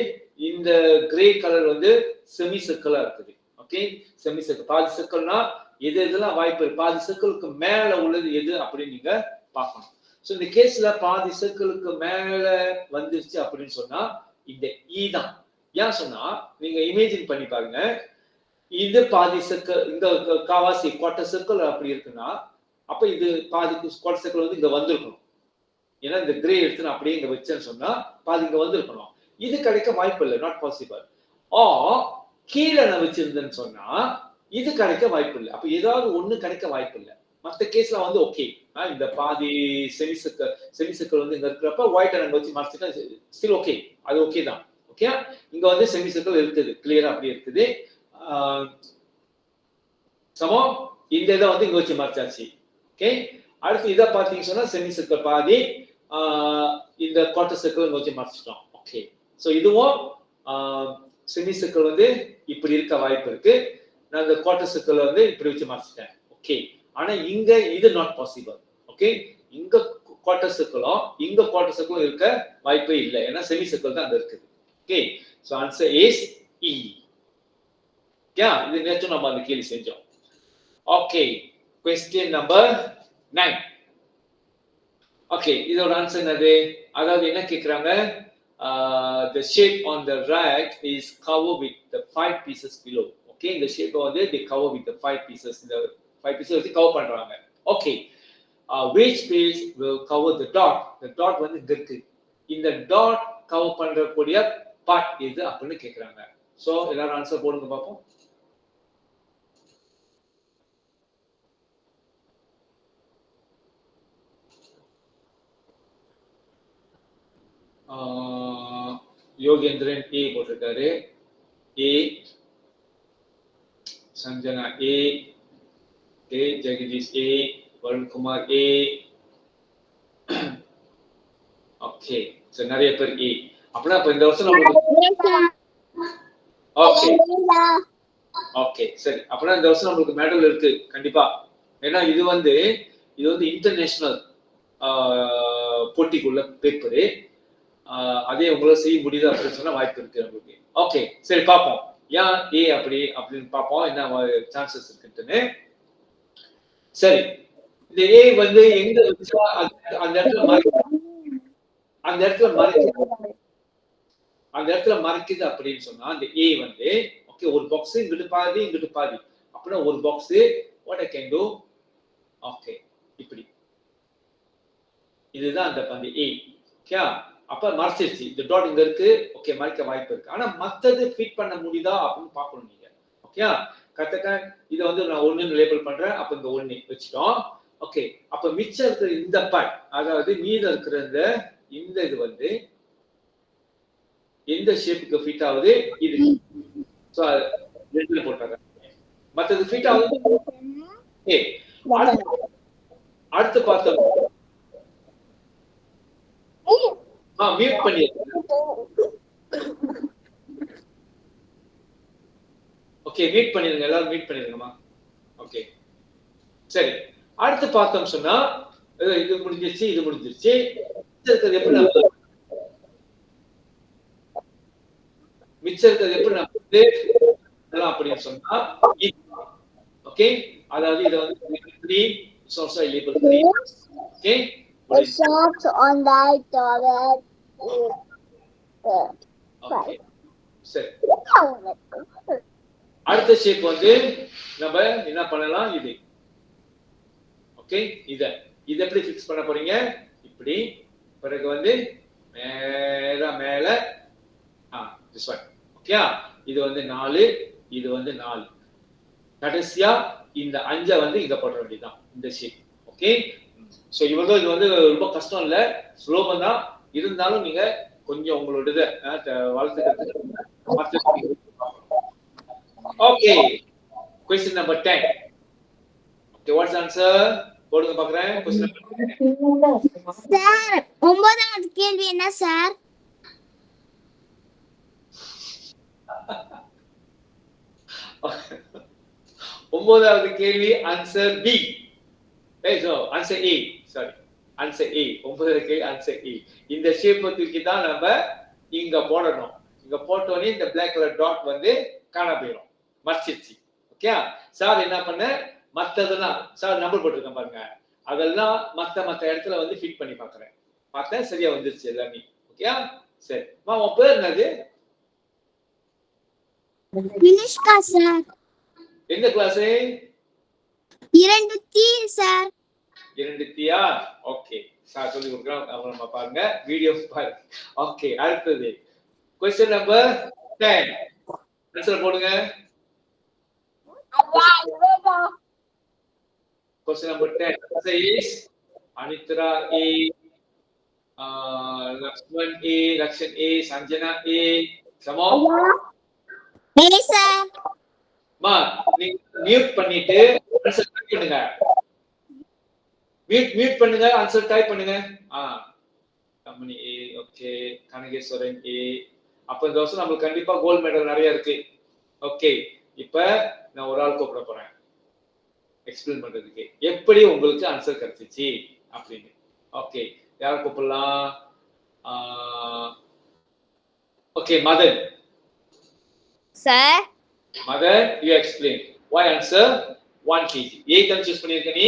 இந்த கிரே கலர் வந்து செமி சர்க்கிளா இருக்குது. ஓகே, செமி சர்க்கிள் பாதி சர்க்கிள்னா எது எதெல்லாம் வாய்ப்பு இருக்கு, பாதி சர்க்கிளுக்கு மேல உள்ளது எது அப்படின்னு நீங்க பார்க்கணும். சோ இந்த கேஸ்ல பாதி சர்க்கிளுக்கு மேல வந்துருச்சு அப்படின்னு சொன்னா இந்த இ தான். ஏன் சொன்னா நீங்க இமேஜின் பண்ணி பாருங்க, இது பாதி சர்க்கிள், இந்த காவாசி குவார்டர் சர்க்கிள் அப்படி இருக்குன்னா அப்ப இது பாதி குவார்டர் சர்க்கிள் வந்து இங்க வந்திருக்கணும். ஏன்னா இந்த கிரே எடுத்து நான் அப்படியே இங்க வச்சேன்னு சொன்னா பாதி இங்க வந்திருக்கணும். இது கிடைக்க வாய்ப்பு இல்லை, நாட் பாசிபிள். கீழே நான் வச்சிருந்தேன்னு சொன்னா இது கிடைக்க வாய்ப்பு இல்லை. அப்ப ஏதாவது ஒண்ணு கிடைக்க வாய்ப்பு இல்லை. மற்ற கேஸ்ல வந்து ஓகே, இந்த பாதி செமி சர்க்கிள் வந்து இங்க இருக்கிறப்ப ஒயிட் அண்ட் வச்சு மறைச்சிட்டா ஸ்டில் ஓகே, அது ஓகே தான். ஓகே, இங்க வந்து செமி சர்க்கிள் இருக்குது, கிளியரா அப்படி இருக்குது. சமம் இந்த இதை வந்து இங்க வச்சு மறைச்சாச்சு. ஓகே, அடுத்து இதை பாத்தீங்க சொன்னா செமி சர்க்கிள் பாதி, இந்த குவார்டர் சர்க்கிள் வச்சு மறைச்சிட்டோம். ஓகே, சோ இதுவும் செமி சர்க்கிள் வந்து இப்படி இருக்க வாய்ப்பு இருக்கு, நான் இந்த குவார்டர் சர்க்கிள் வந்து இப்படி வச்சு மறைச்சிட்டேன். ஓகே, ஆனா இங்க இது நாட் பாசிபிள். ஓகே, இங்க குவார்டர் சர்க்கிளும் இங்க குவார்டர் சர்க்கிளும் இருக்க வாய்ப்பே இல்லை, ஏன்னா செமி சர்க்கிள் தான் அங்க இருக்குது. ஓகே, சோ ஆன்சர் இஸ் இ. இது நேற்று நம்ம அந்த கேள்வி செஞ்சோம். Okay, question number 9. ஓகே, இதோட ஆன்சர் என்னது, அதாவது என்ன கேக்குறாங்க, the shape on the right is covered with the 5 pieces below. Okay, இந்த shape வந்து they cover with the 5 pieces, இந்த 5 pieces வச்சு கவர் பண்றாங்க. Okay, which piece will cover the dot? The dot வந்து இங்க இருக்கு, இந்த dot கவர் பண்றக்கூடிய பார்ட் எது அப்படின்னு கேக்குறாங்க. சோ எல்லாரும் ஆன்சர் போடுங்க பாப்போம். யோகேந்திரன் ஏ போட்டிருக்காரு. ஏ. சஞ்சனா ஏ. ஜெகதீஷ் ஏ. வருண்குமார் ஏ. ஓகே, சோ நிறைய பேர் ஏ. அப்படின்னா இப்ப இந்த வருஷம் நம்மளுக்கு ஓகே ஓகே சரி. அப்படின்னா இந்த வருஷம் நம்மளுக்கு மெடல் இருக்கு கண்டிப்பா. ஏன்னா இது வந்து இன்டர்நேஷனல் போட்டிக்குள்ள பேப்பரு. அதே உங்களால செய்ய முடியுது அப்படின்னு சொன்னா வாய்ப்பு இருக்கு நம்மளுக்கு. ஓகே சரி, பார்ப்போம் ஏன் ஏ அப்படின்னு பார்ப்போம் என்ன சான்சஸ் இருக்குன்னு. சரி, இந்த ஏ வந்து எங்க வச்சா அந்த இடத்துல மறைக்குது அப்படின்னு சொன்னா அந்த ஏ வந்து ஓகே ஒரு பாக்ஸ் இங்கிட்டு பாதி அப்படின்னா ஒரு box what I can to okay இப்படி இதுதான் அந்த ஏ. ஓகே, அப்ப மறைச்சிருச்சு. இந்த டாட் இங்க இருக்கு. ஓகே, மறைக்க வாய்ப்பு இருக்கு. ஆனா மத்தது ஃபிட் பண்ண முடியுதா அப்படின்னு பார்க்கணும் நீங்க. ஓகே, கரெக்டா இதை வந்து நான் 1ன்னு லேபிள் பண்றேன். அப்ப இந்த 1 வச்சுட்டோம். ஓகே, அப்ப மிச்சம் இருக்கிற இந்த பார்ட், அதாவது மீதம் இருக்கிற இந்த இது வந்து எந்த ஷேப்புக்கு ஃபிட் ஆகுது இது. சோ ரெண்டுல போட்டாங்க. மத்தது ஃபிட் ஆகுது. ஓகே, அடுத்து பார்த்தோம். மியூட் பண்ணிருங்க. ஓகே, மியூட் பண்ணிருங்க. எல்லாரும் மியூட் பண்ணிருங்கம்மா. ஓகே சரி, அடுத்து பார்த்தோம் சொன்னா இது முடிஞ்சிருச்சு. மிச்சம் இருக்கிறது எப்படி நம்ம அப்படின்னு சொன்னா ஓகே, அதாவது இத வந்து 3 source label 3. Okay, The shops on that toilet. Okay சரி. அடுத்த ஷேப் வந்து நம்ம என்ன பண்ணலாம் இது. ஓகே, இத எப்படி ஃபிக்ஸ் பண்ண போறீங்க இப்படி. பிறகு வந்து மேல this one. ஓகே, இது வந்து 4, இது வந்து 4. கடைசியா இந்த 5 வந்து இங்க போட வேண்டியதுதான் இந்த ஷேப். ஓகே, சோ இவ்வளவு இது வந்து ரொம்ப கஷ்டம் இல்ல, சுலபம் தான். இருந்தாலும் நீங்க கொஞ்சம் உங்களோட வளர்த்துக்கிறதுக்கு. Okay, question number 10. Okay, what's the answer? போடுங்க பார்க்கறேன். question number 10. சார் 9வது கேள்வி என்ன சார்? 9வது கேள்வி answer B. So answer A. Sorry, answer A. 9வது கேள்வி ஆன்சர் ஏ. இந்த ஷேப் தூக்கி தான் நம்ம இங்க போடணும். இங்க போட்டோனே இந்த black color dot வந்து காண போயிடும், மறைச்சிருச்சு. ஓகே, சார் என்ன பண்ண மத்ததெல்லாம் சார் நம்பர் போட்டுருக்கேன் பாருங்க, அதெல்லாம் மத்த இடத்துல வந்து ஃபிட் பண்ணி பார்க்கறேன். பார்த்தேன் சரியா வந்துருச்சு எல்லாமே. ஓகே சரி, உன் பேர் என்னது? வினிஷ்கா சார். எந்த கிளாஸ்? 2 D sir. 2 தியா? ஓகே, சார் சொல்லி கொடுக்குறோம். நம்ம பாருங்க, வீடியோ பாருங்க. ஓகே, அடுத்தது question number 10. ஆன்சர் போடுங்க. Question number 10 says Anitra A, Lakshman A, Lakshan A, Sanjana A. Come on. A sir. மா நீங்க மியூட் பண்ணிட்டு ஆன்சர் டைப் பண்ணுங்க. மியூட் பண்ணுங்க, ஆன்சர் டைப் பண்ணுங்க. கம்பெனி ஏ. ஓகே, கனகேஸ்வரன் ஏ. அப்ப இந்த வருஷம் நமக்கு கண்டிப்பா கோல்ட் மெடல் நிறைய இருக்கு. ஓகே, இப்ப நான் ஒரு ஆள் கூப்பிட போறேன் எக்ஸ்பிளைன் பண்றதுக்கு எப்படி உங்களுக்கு ஆன்சர் கிடைச்சிச்சு அப்படின்னு. ஓகே, யார் கூப்பிடலாம்? Okay, Madan. Sir Madan, you explain why answer 1 kg. ஏ கன்ஃபியூஸ் பண்ணிருக்க நீ.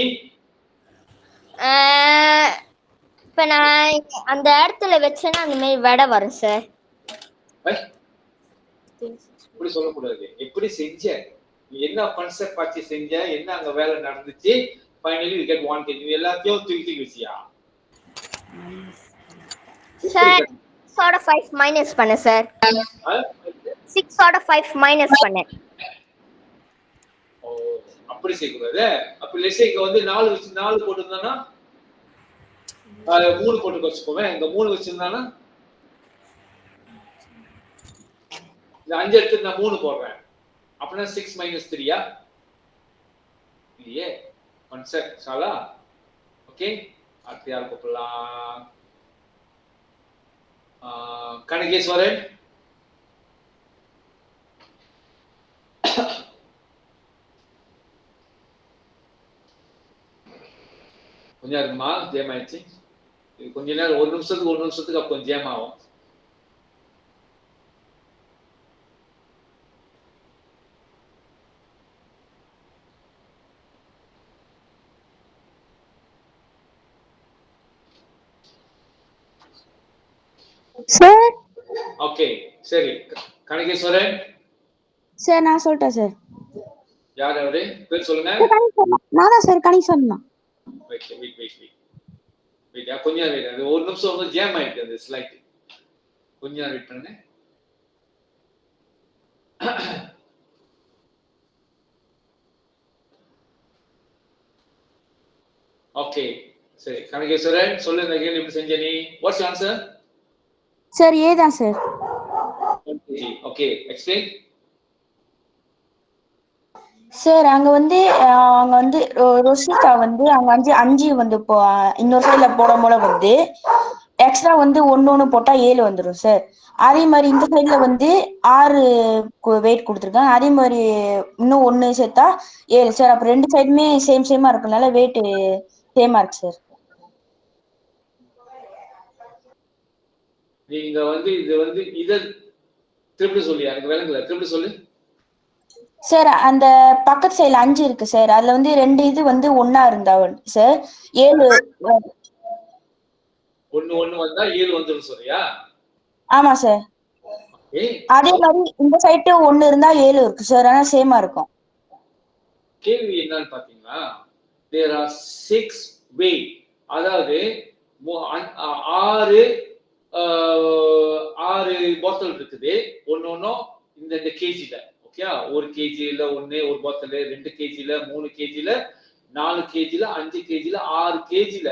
இப்ப நான் அந்த இடத்துல வச்சேன்னா அந்த மாதிரி வடை வரும் சார். இப்படி சொல்லக்கூடாது. எப்படி செஞ்ச, நீ என்ன கான்செப்ட் பார்த்து செஞ்ச, என்ன அங்க வேலை நடந்துச்சு, ஃபைனலி you get 1 kg. நீ எல்லாத்தையும் தூக்கி வச்சியா? சார் 6ஓட 5 மைனஸ் பண்ண சார். 6ஓட 5 மைனஸ் பண்ணேன். ஓ அப்படி செய்யக்கூடாது. அப்ப லெட்ஸ் இங்க வந்து 4 வச்சு 4 போட்டுருந்தானா 3 போட்டு வச்சுக்கோமே. இங்க 3 வச்சிருந்தானா இந்த 5 எடுத்து நான் 3 போடுறேன். அப்படின்னா 6 மைனஸ் 3யா இல்லையே. கான்செப்ட் சாலா. ஓகே அடுத்து யார் கூப்பிடலாம்? கனகேஸ்வரன். கொஞ்சம் இருக்குமா ஜேம் ஆயிடுச்சு. இது கொஞ்ச நேரம் 1 நிமிஷத்துக்கு அப்போ கொஞ்சம் ஜேம் ஆகும். சார் ஓகே சரி கனகேஸ்வரன் சார் நான் சொல்லிட்டேன் சார். யார் அவரு பேர் சொல்லுங்க. நானா சார் கனெக்ஷன் தான். வெயிட் கொஞ்சம் வெயிட். அது 1 நிமிஷம் வந்து ஜாம் ஆயிடுச்சு அந்த ஸ்லைட். கொஞ்சம் வெயிட் பண்ணுங்க. ஓகே சரி கனகேஸ்வரன் சொல்லுங்க கேள்வி எப்படி செஞ்ச நீ? Watts answer? சார் ஏ தான் சார். Okay explain. சார் அங்க வந்து ரோஷிகா வந்து அங்க 5 வந்து இன்னொரு சைட்ல போடும்போது வந்து எக்ஸ்ட்ரா வந்து 1 போட்டா 7 வந்துடும் சார். அதே மாதிரி இந்த சைட்ல வந்து 6 வெயிட் கொடுத்துருக்காங்க. அதே மாதிரி இன்னும் 1 சேர்த்தா 7 சார். அப்ப 2 சைடுமே சேமா இருக்கனால வெயிட் சேமா இருக்கு சார். நீங்க வந்து இது வந்து இத திருப்பி சொல்லியா? எனக்கு விளங்கல. திருப்பி சொல்லு சார். அந்த பக்கத்து சைடுல 5 இருக்கு சார். அதுல வந்து 2 இது வந்து ஒன்னா இருந்தா சார் 7. 1 வந்தா 7 வந்துரும் சொல்றியா? ஆமா சார். அதே மாதிரி இந்த சைடு 1 இருந்தா 7 இருக்கு சார். ஆனா சேமா இருக்கும். கேள்வி என்னன்னு பாத்தீங்கன்னா there are 6 way. அதாவது 6 பாட்டில் இருக்குது. ஒன்னொன்னும் இந்த கேஜில. ஓகே 1 கேஜில 1 ஒரு பாட்டில், 2 கேஜில 3 கேஜில 4 கேஜில 5 கேஜில 6 கேஜில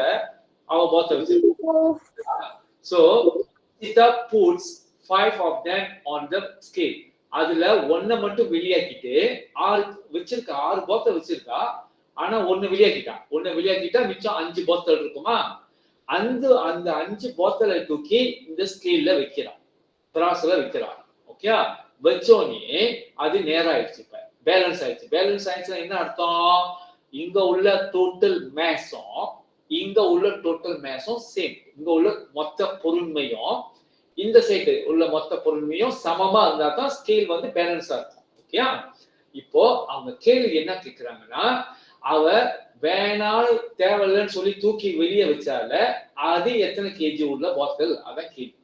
அவ பாட்டில் வச்சிருக்கா. So Sita puts 5 of them on the scale. அதுல 1 மட்டும் வெளியாக்கிட்டு 6 வச்சிருக்கா. 6 பாட்டில் வச்சிருக்கா. ஆனா 1 வெளியாக்கிட்டா மிச்சம் 5 பாட்டில் இருக்குமா? அந்த 5 பாட்டிலை தூக்கி இந்த ஸ்கேல்ல வைக்கிறான். திராசுல வைக்கிறான். ஓகே வச்சோனே அது நேராயிடுச்சு. இப்ப பேலன்ஸ் ஆயிடுச்சு. பேலன்ஸ் ஆயிடுச்சுன்னா என்ன அர்த்தம்? இங்க உள்ள டோட்டல் மேஸும் சேம். இங்க உள்ள மொத்த பொருண்மையும் இந்த சைடு உள்ள மொத்த பொருண்மையும் சமமா இருந்தா தான் ஸ்கேல் வந்து பேலன்ஸா இருக்கும். ஓகே இப்போ அவங்க கேள்வி என்ன கேக்குறாங்கன்னா அவ வேணாலும் தேவையில்லைன்னு சொல்லி தூக்கி வெளியே வச்சால அது எத்தனை கேஜி உள்ள பாட்டில்? அதான் கேள்வி.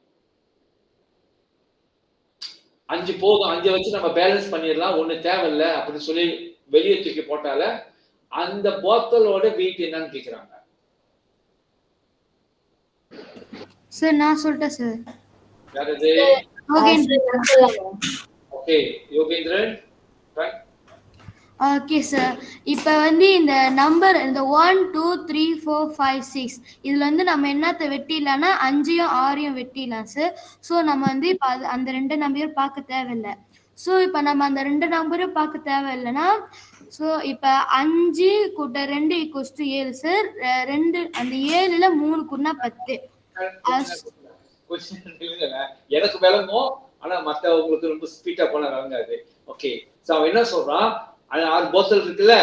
5 போதும், 5 வச்சு நம்ம பேலன்ஸ் பண்ணிடலாம், 1 தேவையில்லை அப்படின்னு சொல்லி வெளியே தூக்கி போட்டால அந்த பாட்டிலோட வெயிட் என்னன்னு கேக்குறாங்க. சார் நான் சொல்லிட்டேன் சார். யாரது? ஓகே யோகேந்திரன். Okay sir. இப்போ வந்து இந்த நம்பர் இந்த 1 2 3 4 5 6 இதுல வந்து நம்ம என்னத்தை வெட்டிடலாம்னா 5யும் 6யும் வெட்டிடலாம் சார். ஸோ நம்ம வந்து இப்போ அந்த 2 நம்பரையும் பார்க்க தேவையில்லை. ஸோ இப்போ நம்ம அந்த 2 நம்பரையும் பார்க்க தேவையில்லைன்னா ஸோ இப்போ 5 கூட்ட 2 = 7 சார். 2 அந்த 7ல 3 கூட்டினா 10. எனக்கு விளங்கும், ஆனா மத்தவங்களுக்கு ரொம்ப ஸ்பீடா போனா விளங்காது. ஓகே சோ அவன் என்ன சொல்றான்? 6 பாட்டில் இருக்குல்ல,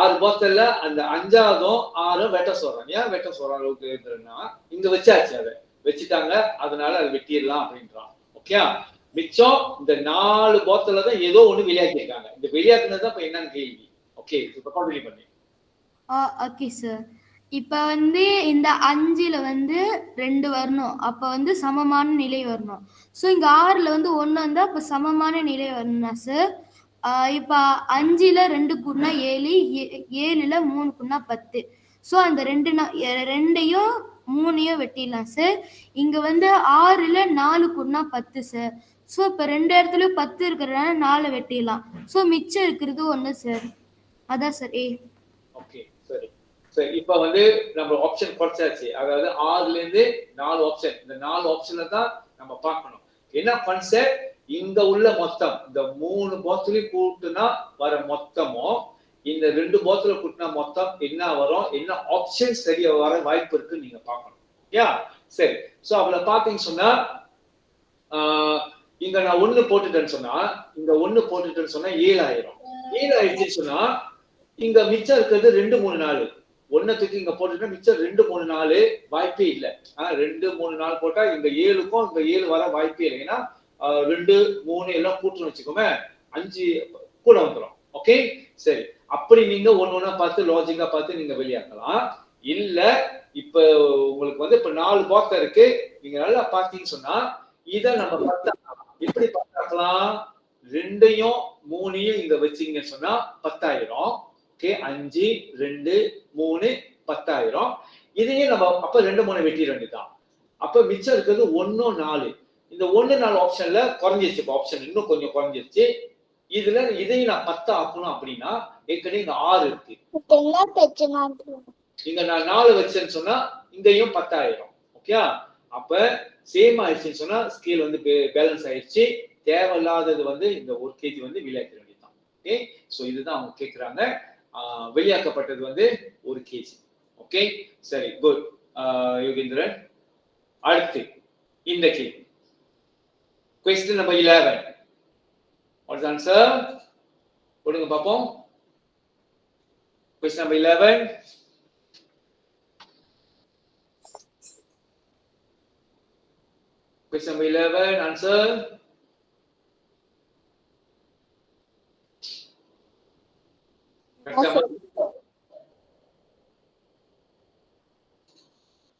6 பாட்டில்ல அந்த 5ஆவதும் 6ம் வெட்ட சொல்றான். ஏன் வெட்ட சொல்றான் அளவுக்கு இருந்துன்னா இங்க வச்சாச்சு, அதை வச்சுட்டாங்க, அதனால அதை வெட்டிடலாம் அப்படின்றான். ஓகே மிச்சம் இந்த 4 பாட்டில தான் ஏதோ ஒண்ணு வெளியாக்கிருக்காங்க. இந்த வெளியாக்குனது இப்ப என்னன்னு கேள்வி. ஓகே இப்ப கண்டினியூ பண்ணி. Okay sir. இப்போ வந்து இந்த 5ல வந்து 2 வரணும். அப்போ வந்து சமமான நிலை வரணும். ஸோ இங்க 6ல வந்து 1 வந்தா அப்போ சமமான நிலை வரணும்னா சார். இப்போ 5ல 2 கூட்டினா 7, 7ல 3 கூட்டினா 10. ஸோ அந்த 2யும் 3யும் வெட்டிடலாம் சார். இங்க வந்து 6ல 4 கூட்டினா 10 சார். ஸோ இப்போ 2 இடத்துலயும் 10 இருக்கிறதுனால 4 வெட்டிடலாம். ஸோ மிச்சம் இருக்கிறது 1 சார். அதான் சார் ஏ. ஓகே சரி சரி. இப்ப வந்து நம்ம ஆப்ஷன் குறைச்சாச்சு. அதாவது 6ல இருந்து 4 ஆப்ஷன். இந்த 4 ஆப்ஷன்ல தான் நம்ம பார்க்கணும். என்ன கான்செப்ட், இங்க உள்ள மொத்தம் இந்த 3 பாக்ஸ்லயும் கூட்டினா வர மொத்தமும் இந்த 2 பாக்ஸ்ல கூட்டினா மொத்தம் என்ன வரும், என்ன ஆப்ஷன் சரியா வர வாய்ப்பு இருக்கு நீங்க பார்க்கணும். யா சரி. சோ அவளை பாத்தீங்கன்னு சொன்னா இங்க நான் 1 போட்டுட்டேன்னு சொன்னா, இங்க 1 போட்டுட்டேன்னு சொன்னா 7 ஆயிரும். 7 ஆயிடுச்சுன்னு சொன்னா இங்க மிச்சம் இருக்கிறது 2 3 4. 1 தூக்கி இங்க போட்டுட்டா மிச்சம் 2 3 4 வாய்ப்பே இல்லை. 2 3 4 போட்டா இங்க 7க்கும் இங்க 7 வர வாய்ப்பே இல்லை. ஏன்னா 2 3 எல்லாம் கூட்டணும் வச்சுக்கோமே, 5 கூட வந்துடும். ஓகே சரி. அப்படி நீங்க ஒண்ணா பார்த்து லாஜிக்கா பார்த்து நீங்க வெளியாக்கலாம். இல்ல இப்ப உங்களுக்கு வந்து இப்ப 4 பாக்ஸ் இருக்கு, நீங்க நல்லா பாத்தீங்கன்னு சொன்னா இத நம்ம எப்படி பார்க்கலாம், 2யும் 3யும் இங்க வச்சீங்கன்னு சொன்னா 10,000. ஓகே 5 2 3 10,000. இதையே நம்ம அப்ப 2 3 வெட்டிட வேண்டியதுதான். அப்ப மிச்சம் இருக்கிறது 1 4. இந்த 1 4 ஆப்ஷன்ல குறைஞ்சிருச்சு. ஆப்ஷன் இன்னும் கொஞ்சம் குறைஞ்சிருச்சு. இதுல இதையும் நான் 10 ஆக்கணும் அப்படின்னா ஏற்கனவே இங்க 6 இருக்கு. இங்க நான் 4 வச்சேன்னு சொன்னா இங்கேயும் 10,000. ஓகே அப்ப சேம் ஆயிடுச்சுன்னு சொன்னா ஸ்கேல் வந்து பேலன்ஸ் ஆயிடுச்சு. தேவையில்லாதது வந்து இந்த 1 kg வந்து வெளியாக்க வேண்டியதுதான். ஓகே சோ இதுதான் அவங்க கேக்குறாங்க. வெளியாக்கப்பட்டது வந்து 1 kg. ஓகே சரி குட். யோகேந்திரன் அடுத்து இந்த கேள்வி question number 11. What is the answer? போடுங்க பாப்போம். Question number 11. Question number 11, answer.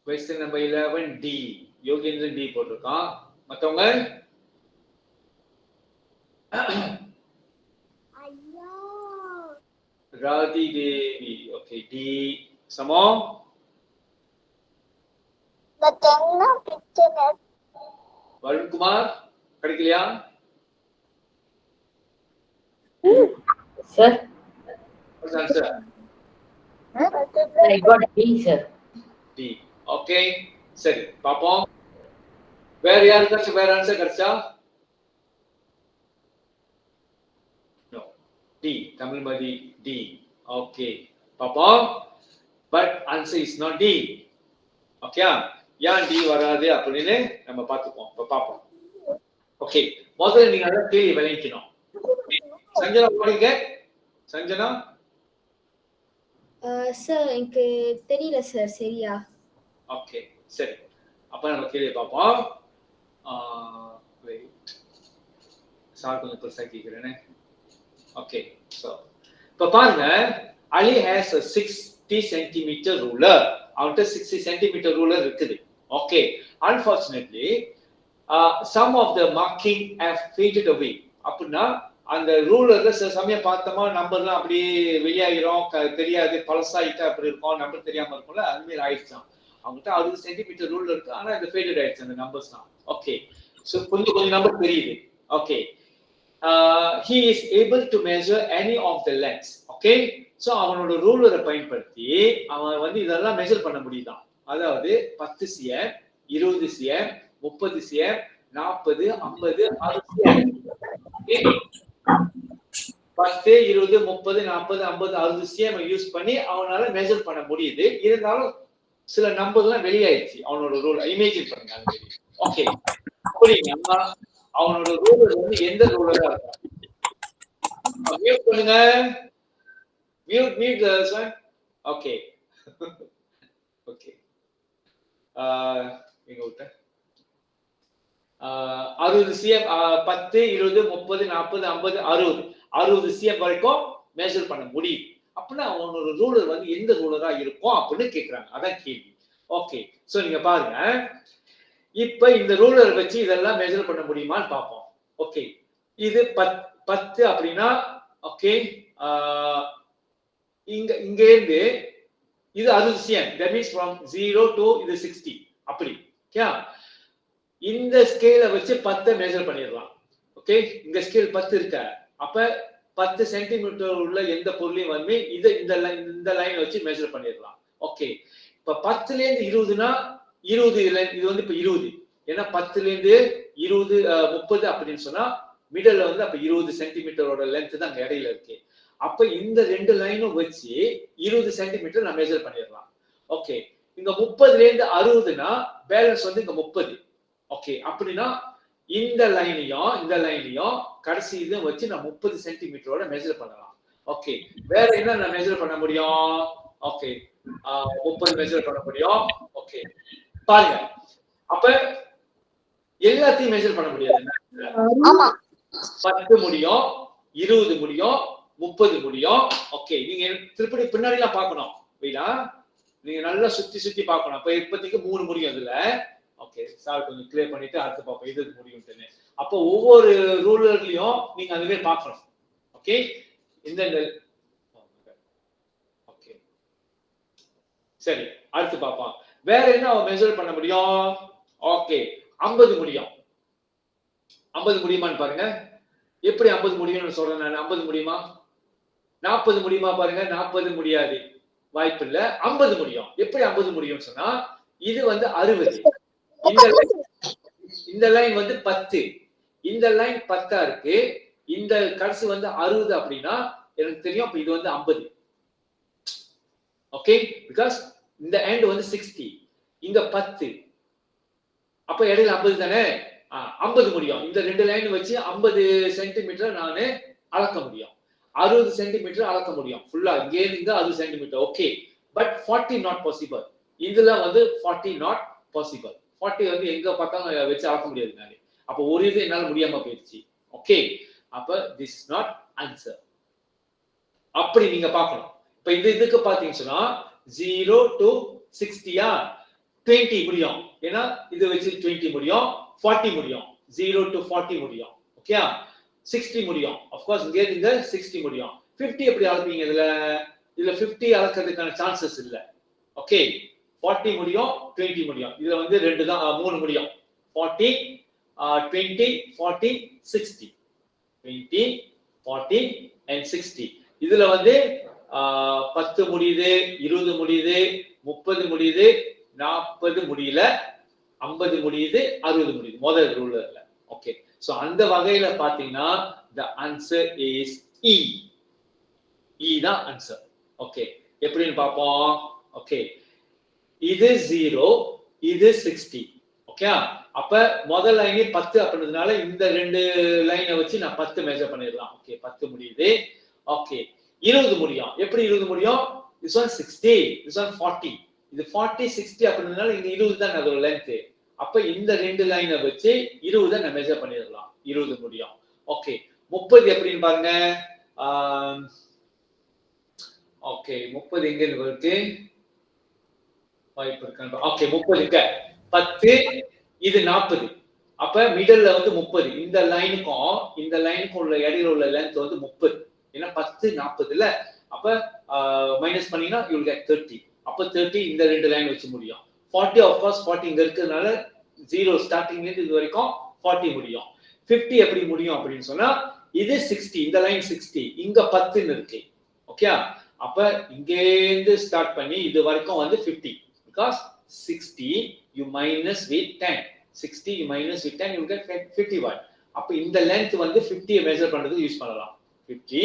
Question number 11 D. Yogendran D போட்டிருக்கான். மத்தவங்க ராதி தேவி. Okay D. சமோ வருண் குமார் கிடைக்கலையா sir? Answer I got D sir. D. Okay சரி பாப்போம். வேற யாருக்காச்சும் வேற ஆன்சர் கிடைச்சா? No. D Tamilmathi D. Okay பாப்போம். But answer is not D. Okay ஏன் டி வராது அப்படின்னு நம்ம பார்த்துப்போம். இப்ப பாப்போம். ஓகே முதல்ல நீங்க அதை கேள்வி விளங்கிக்கணும். சஞ்சனா போடுங்க. சஞ்சனா சார் எனக்கு தெரியல சார் சரியா. ஓகே சரி அப்ப நம்ம கேள்வி பார்ப்போம். சார் கொஞ்சம் பெருசா கேட்கிறேன்னு. ஓகே சோ இப்ப பாருங்க, அலி has a 60 cm ruler. அவன்கிட்ட 60 cm ruler இருக்குது. Okay unfortunately some of the marking have faded away. அப்படின்னா அந்த ரூலர்ல சில சமயம் பார்த்தோமா நம்பர்லாம் அப்படியே வெளியாகிரும், தெரியாது, பழசாயிட்டா அப்படி இருக்கும், நம்பர் தெரியாம இருக்கும்ல, அது மாதிரி ஆயிடுச்சான். அவங்ககிட்ட 60 சென்டிமீட்டர் ரூல் இருக்கு, ஆனா இது ஃபேடட் ஆயிடுச்சு அந்த நம்பர்ஸ் தான். ஓகே சோ கொஞ்சம் நம்பர் தெரியுது. Okay he is able to measure any of the lengths. Okay so அவனோட ரூலரை பயன்படுத்தி அவன் வந்து இதெல்லாம் மெஷர் பண்ண முடியுதான். அதாவது 10 cm 20 cm 30 cm 40 50 60 cm. 10 20 30 40 50 60 cm use பண்ணி அவனால மெஷர் பண்ண முடியுது. இருந்தாலும் சில நம்பர்லாம் வெளியாயிடுச்சு அவனோட ரூல். இமேஜின் பண்ணுங்க அது. ஓகே புரியுங்க. அவனோட ரூலர் வந்து எந்த ரூலரா இருக்கா? மியூட் பண்ணுங்க. Mute sir. ஓகே ஓகே எங்க விட்ட 60 cm 10 20 30 40 50 60 cm வரைக்கும் மெஷர் பண்ண முடியும். அப்படின்னா அவனோட ரூலர் வந்து எந்த ரூலரா இருக்கும் அப்படின்னு கேக்குறாங்க. அதான் கேள்வி. ஓகே சோ நீங்க பாருங்க, இப்ப இந்த ரூலர் வச்சு இதெல்லாம் மெஷர் பண்ண முடியுமான்னு பார்ப்போம். ஓகே இது 10 அப்படின்னா ஓகே இங்க இருந்து இது 60 cm. That means from 0 to இது 60 அப்படி. ஓகே, இந்த ஸ்கேலை வச்சு 10 மெஷர் பண்ணிடலாம். ஓகே, இங்க ஸ்கேல் 10 இருக்க, அப்ப 10 சென்டிமீட்டர் உள்ள எந்த பொருளையும் வந்து இந்த லைன் வச்சு மெஷர் பண்ணிடலாம். ஓகே, இப்ப 10ல இருந்து 20னா 20 இது வந்து இப்ப 20, ஏன்னா 10ல இருந்து 20 30 அப்படின்னு சொன்னா மிடில்ல வந்து அப்ப 20 சென்டிமீட்டரோட லென்த் தான் அங்க இடையில இருக்கு. அப்ப இந்த ரெண்டு லைனும் வச்சு 20 சென்டிமீட்டர் நான் மெஷர் பண்ணிடலாம். ஓகே, இங்க 30ல இருந்து 60னா பேலன்ஸ் வந்து இங்க 30. ஓகே, அப்படின்னா இந்த லைனையும் கடைசி இதை வச்சு நான் 30 சென்டிமீட்டரோட மெஷர் பண்ணலாம். ஓகே, வேற என்ன நான் மெஷர் பண்ண முடியும்? ஓகே, 30 மெஷர் பண்ண முடியும். ஓகே, பாருங்க, அப்ப எல்லாத்தையும் மெஷர் பண்ண முடியாது. 10 முடியும், 20 முடியும், 30 முடியும். ஓகே, நீங்க திருப்பி பின்னாடி எல்லாம் பார்க்கணும். நீங்க நல்லா சுத்தி பார்க்கணும். அப்ப இப்போதைக்கு 3 முடியும் இதுல. ஓகே, சார் கொஞ்சம் கிளியர் பண்ணிட்டு அடுத்து பார்ப்போம் இது முடியும்னு. அப்போ ஒவ்வொரு ரூலர்லயும் நீங்க அதுவே பார்க்கணும். ஓகே, இந்த ஓகே சரி, அடுத்து பார்ப்போம். வேற என்ன மெஷர் பண்ண முடியும்? ஓகே, 50 முடியும். 50 முடியுமான்னு பாருங்க. எப்படி 50 முடியும்னு சொல்றேன் நான். 50 முடியுமா? 40 முடியுமா? பாருங்க, 40 முடியாது, வாய்ப்பு இல்ல. 50 முடியும். எப்படி 50 முடியும்னு சொன்னா, இது வந்து 60, இந்த லைன் வந்து 10, இந்த லைன் 10 இருக்கு, இந்த கடைசி வந்து 60 அப்படின்னா எனக்கு தெரியும் அப்ப இது வந்து 50. ஓகே, பிகாஸ் இந்த எண்ட் வந்து 60, இங்க 10, அப்ப இடையில 50 தானே. 50 முடியும். இந்த ரெண்டு லைன் வச்சு 50 சென்டிமீட்டர் நானு அளக்க முடியும். 60 சென்டிமீட்டர் அளக்க முடியும் ஃபுல்லா, இங்கே இருந்து 60 centimetre. Okay, but 40 not possible. இதுல வந்து 40 நாட் பாசிபிள். 40 வந்து எங்க பார்த்தாலும் வச்சு அளக்க முடியாது நானே. அப்ப ஒரு இது என்னால முடியாம போயிடுச்சு. ஓகே, அப்ப திஸ் இஸ் நாட் ஆன்சர். அப்படி நீங்க பார்க்கணும். இப்ப இதுக்கு பாத்தீங்கன்னு சொன்னா 0 to 60யா 20 முடியும், ஏன்னா இது வச்சு 20 முடியும், 40 முடியும், 0 to 40 முடியும். ஓகே, 60 முடியும். ஆஃப் கோர்ஸ் இங்க 60 முடியும். 50 எப்படி அளப்பீங்க? இதுல 50 அளக்கிறதுக்கான சான்சஸ் இல்ல. ஓகே, 40 முடியும், 20 முடியும். இதுல வந்து 3 முடியும். 40, 20, 40, 60. 20, 40 and 60. இதுல வந்து 10 முடியுது, 20 முடியுது, 30 முடியுது, 40 முடியல, 50 முடியுது, 60 முடியுது முதல் ரூலர்ல. ஓகே, சோ அந்த வகையில பாத்தீங்கன்னா the answer is E. E தான் ஆன்சர். ஓகே, எப்படின்னு பாப்போம். ஓகே, இது 0, இது 60. ஓகே, அப்ப முதல் லைன் 10 அப்படின்றதுனால இந்த ரெண்டு லைனை வச்சு நான் 10 மெஷர் பண்ணிடலாம். ஓகே, 10 முடியுது. ஓகே, 20 முடியும். எப்படி 20 முடியும்? this one 60, this one 40. இது 40, 60 அப்படின்றதுனால இங்க 20 தான் அதோட லென்த். அப்ப இந்த ரெண்டு லைனை வச்சு 20 நான் மெஷர் பண்ணிடலாம். 20 முடியும். ஓகே, 30 எப்படின்னு பாருங்க. ஓகே, 30 எங்க இருக்கு? வாய்ப்பு இருக்கு. ஓகே, 30 இருக்கு. 10, இது 40. அப்ப மிடில்ல வந்து 30. இந்த லைனுக்கும் உள்ள இடையில உள்ள லென்த் வந்து 30. ஏன்னா 10, 40 இல்ல. அப்ப மைனஸ் பண்ணீங்கன்னா you will get 30. அப்ப 30 இந்த ரெண்டு லைன் வச்சு முடியும். 40 of course 40 இங்க இருக்கிறதுனால 0 ஸ்டார்டிங்ல இருந்து இது வரைக்கும் 40 முடியும். 50 எப்படி முடியும் அப்படின்னு சொன்னா, இது 60, இந்த லைன் 60, இங்க 10 இருக்கு. ஓகே, அப்ப இங்க இருந்து ஸ்டார்ட் பண்ணி இது வரைக்கும் வந்து 50. because 60 you minus with 10. 60 you minus with 10 you will get 51. அப்ப இந்த லென்த் வந்து 50 மெஷர் பண்றதுக்கு யூஸ் பண்ணலாம். 50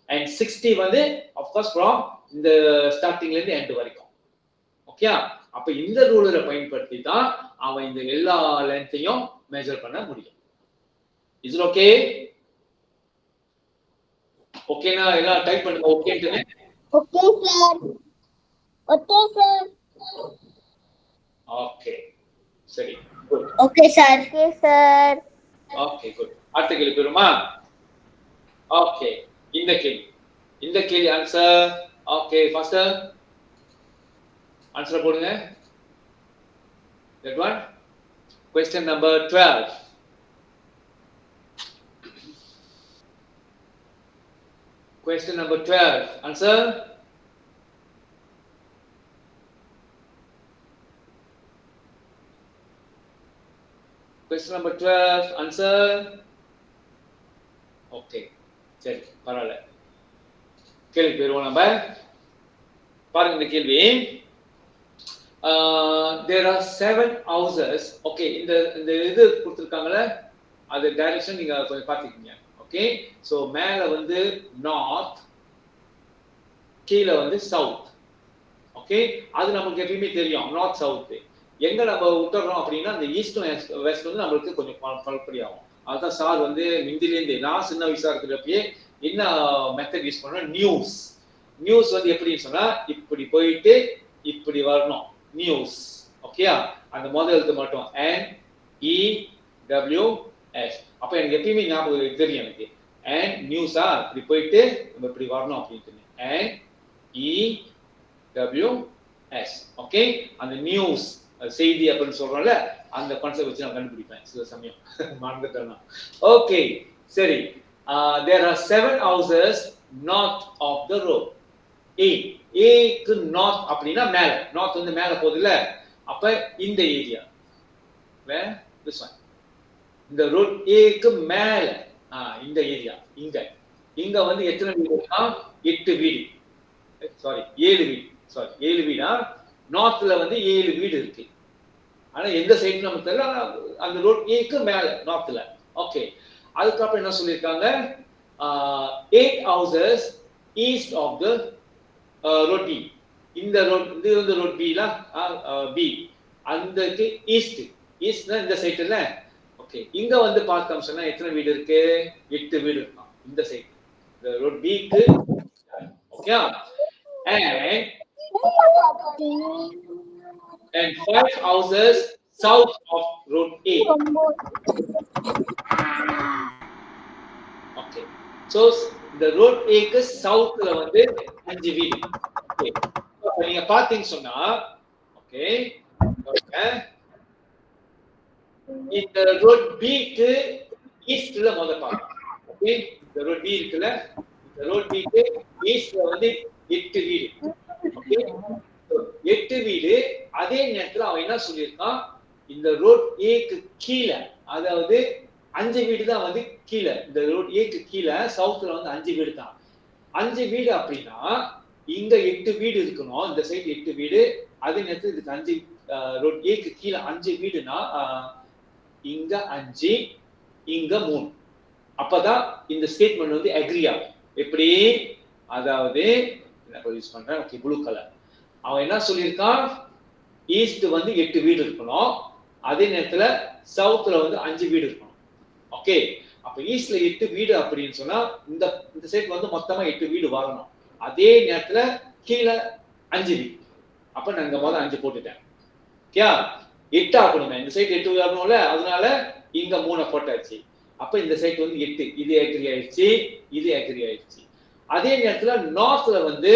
and 60 வந்து of course from இந்த ஸ்டார்டிங்ல இருந்து எண்ட் வரைக்கும். ஓகே, அப்ப இந்த ரூலரை பயன்படுத்தி தான் அவன் இந்த எல்லா லென்த்தையும் மெஷர் பண்ண முடியும். Is it okay? ஓகேனா எல்லாம் டைப் பண்ணுங்க. ஓகேன்னு. Okay sir. Okay sir. Okay, சரி, good. Okay sir. Okay sir. Okay, good. அடுத்த கேள்வி போயிருமா? ஓகே, இந்த கேள்வி ஆன்சர். ஓகே, ஃபர்ஸ்ட் ஆன்சர் போடுங்க. That one, question number 12. Question number 12, answer. Question number 12, answer. Okay, சரி பரவாயில்ல. கேள்வி போயிருவோம் நம்ம. பாருங்க இந்த கேள்வி. There are 7 houses. Okay, இந்த இது கொடுத்திருக்காங்கல, அது டைரக்ஷன் நீங்க கொஞ்சம் பாத்துக்கீங்க. ஓகே, சோ மேல வந்து நார்த், கீழ வந்து சவுத். ஓகே, அது நமக்கு எப்பயுமே தெரியும் நார்த் சவுத். எங்க நம்ம விட்டுறோம் அப்படின்னா அந்த ஈஸ்டும் வெஸ்ட் வந்து நம்மளுக்கு கொஞ்சம் குழப்படி ஆகும். அதுதான் சார் வந்து மிந்திலேருந்து நான் சின்ன வயசா இருக்கிறப்பயே என்ன மெத்தட் யூஸ் பண்ணோம், நியூஸ் வந்து எப்படின்னு சொன்னா இப்படி போயிட்டு இப்படி வரணும் நியூஸ். ஓகேயா, அந்த முதல் எழுத்து மட்டும் NEWS. அப்ப எனக்கு எப்பயுமே ஞாபகம் தெரியும் எனக்கு நியூஸா இப்படி போயிட்டு நம்ம இப்படி வரணும் அப்படின்னு NEWS. ஓகே, அந்த நியூஸ் செய்தி அப்படின்னு சொல்றோம்ல, அந்த கான்செப்ட் வச்சு நான் கண்டுபிடிப்பேன் சில சமயம் மறந்துட்டேன்னா. ஓகே சரி, there are 7 houses north of the road. ஏக்கு நார்த் அப்படின்னா மேல, நார்த் வந்து மேல போகுதுல்ல, அப்ப இந்த ஏரியா this one, இந்த ரோட் ஏக்கு மேல இந்த ஏரியா, இங்க வந்து எத்தனை வீடுனா 8 வீடு, சாரி 7 வீடு, சாரி 7 வீடா. நார்த்ல வந்து 7 வீடு இருக்கு. ஆனா எந்த சைடு நமக்கு தெரியல, அந்த ரோட் ஏக்கு மேல நார்த்ல. ஓகே, அதுக்கப்புறம் என்ன சொல்லியிருக்காங்க, 8 houses east of the road B. இந்த ரோட் இது வந்து ரோட் B ல B, அந்தக்கு ஈஸ்ட்னா இந்த சைடுல. ஓகே, இங்க வந்து பார்த்தோம் சொன்னா எத்தனை வீடு இருக்கு, 8 வீடு இருக்கும் இந்த சைடு, இந்த ரோட் B க்கு. Okay, and 5 houses south of road A. Okay, so the road A க்கு சவுத்ல வந்து 5 வீடு. ஓகே, அப்ப நீங்க பாத்தீங்க சொன்னா, ஓகே இந்த ரோட் B க்கு ஈஸ்ட்ல முதல்ல பாருங்க. ஓகே, இந்த ரோட் B இருக்குல, இந்த ரோட் B க்கு ஈஸ்ட்ல வந்து 8 வீடு. ஓகே, 8 வீடு. அதே நேரத்துல அவன் என்ன சொல்லியிருக்கான், இந்த ரோட் ஏக்கு கீழே, அதாவது 5 வீடு தான் வந்து கீழே, இந்த ரோட் ஏக்கு கீழே சவுத்ல வந்து 5 வீடு தான். 5 வீடு அப்படின்னா இங்க 8 வீடு இருக்கணும், இந்த சைடு 8 வீடு. அதே நேரத்துல இதுக்கு 5 ரோட் ஏக்கு கீழே 5 வீடுனா இங்க 5, இங்க 3. அப்பதான் இந்த ஸ்டேட்மெண்ட் வந்து அக்ரி ஆகும். எப்படி, அதாவது என்ன யூஸ் பண்றேன், ஓகே ப்ளூ கலர். அவன் என்ன சொல்லியிருக்கான், ஈஸ்ட் வந்து 8 வீடு இருக்கணும், அதே நேரத்துல சவுத்ல வந்து 5 வீடு இருக்கணும். ஓகே, அப்ப ஈஸ்ட்ல 8 வீடு அப்படின்னு சொன்னா இந்த சைடு வந்து மொத்தமா 8 வீடு வரணும். அதே நேரத்துல கீழே 5 வீடு. அப்ப நான் இங்க முதல்ல 5 போட்டுட்டேன். ஓகே, 8 ஆகணுமே, இந்த சைடு 8 வரணும்ல, அதனால இங்க 3 போட்டாச்சு. அப்ப இந்த சைடு வந்து 8, இது அக்ரி ஆயிடுச்சு, இது அக்ரி ஆயிடுச்சு. அதே நேரத்துல நார்த்ல வந்து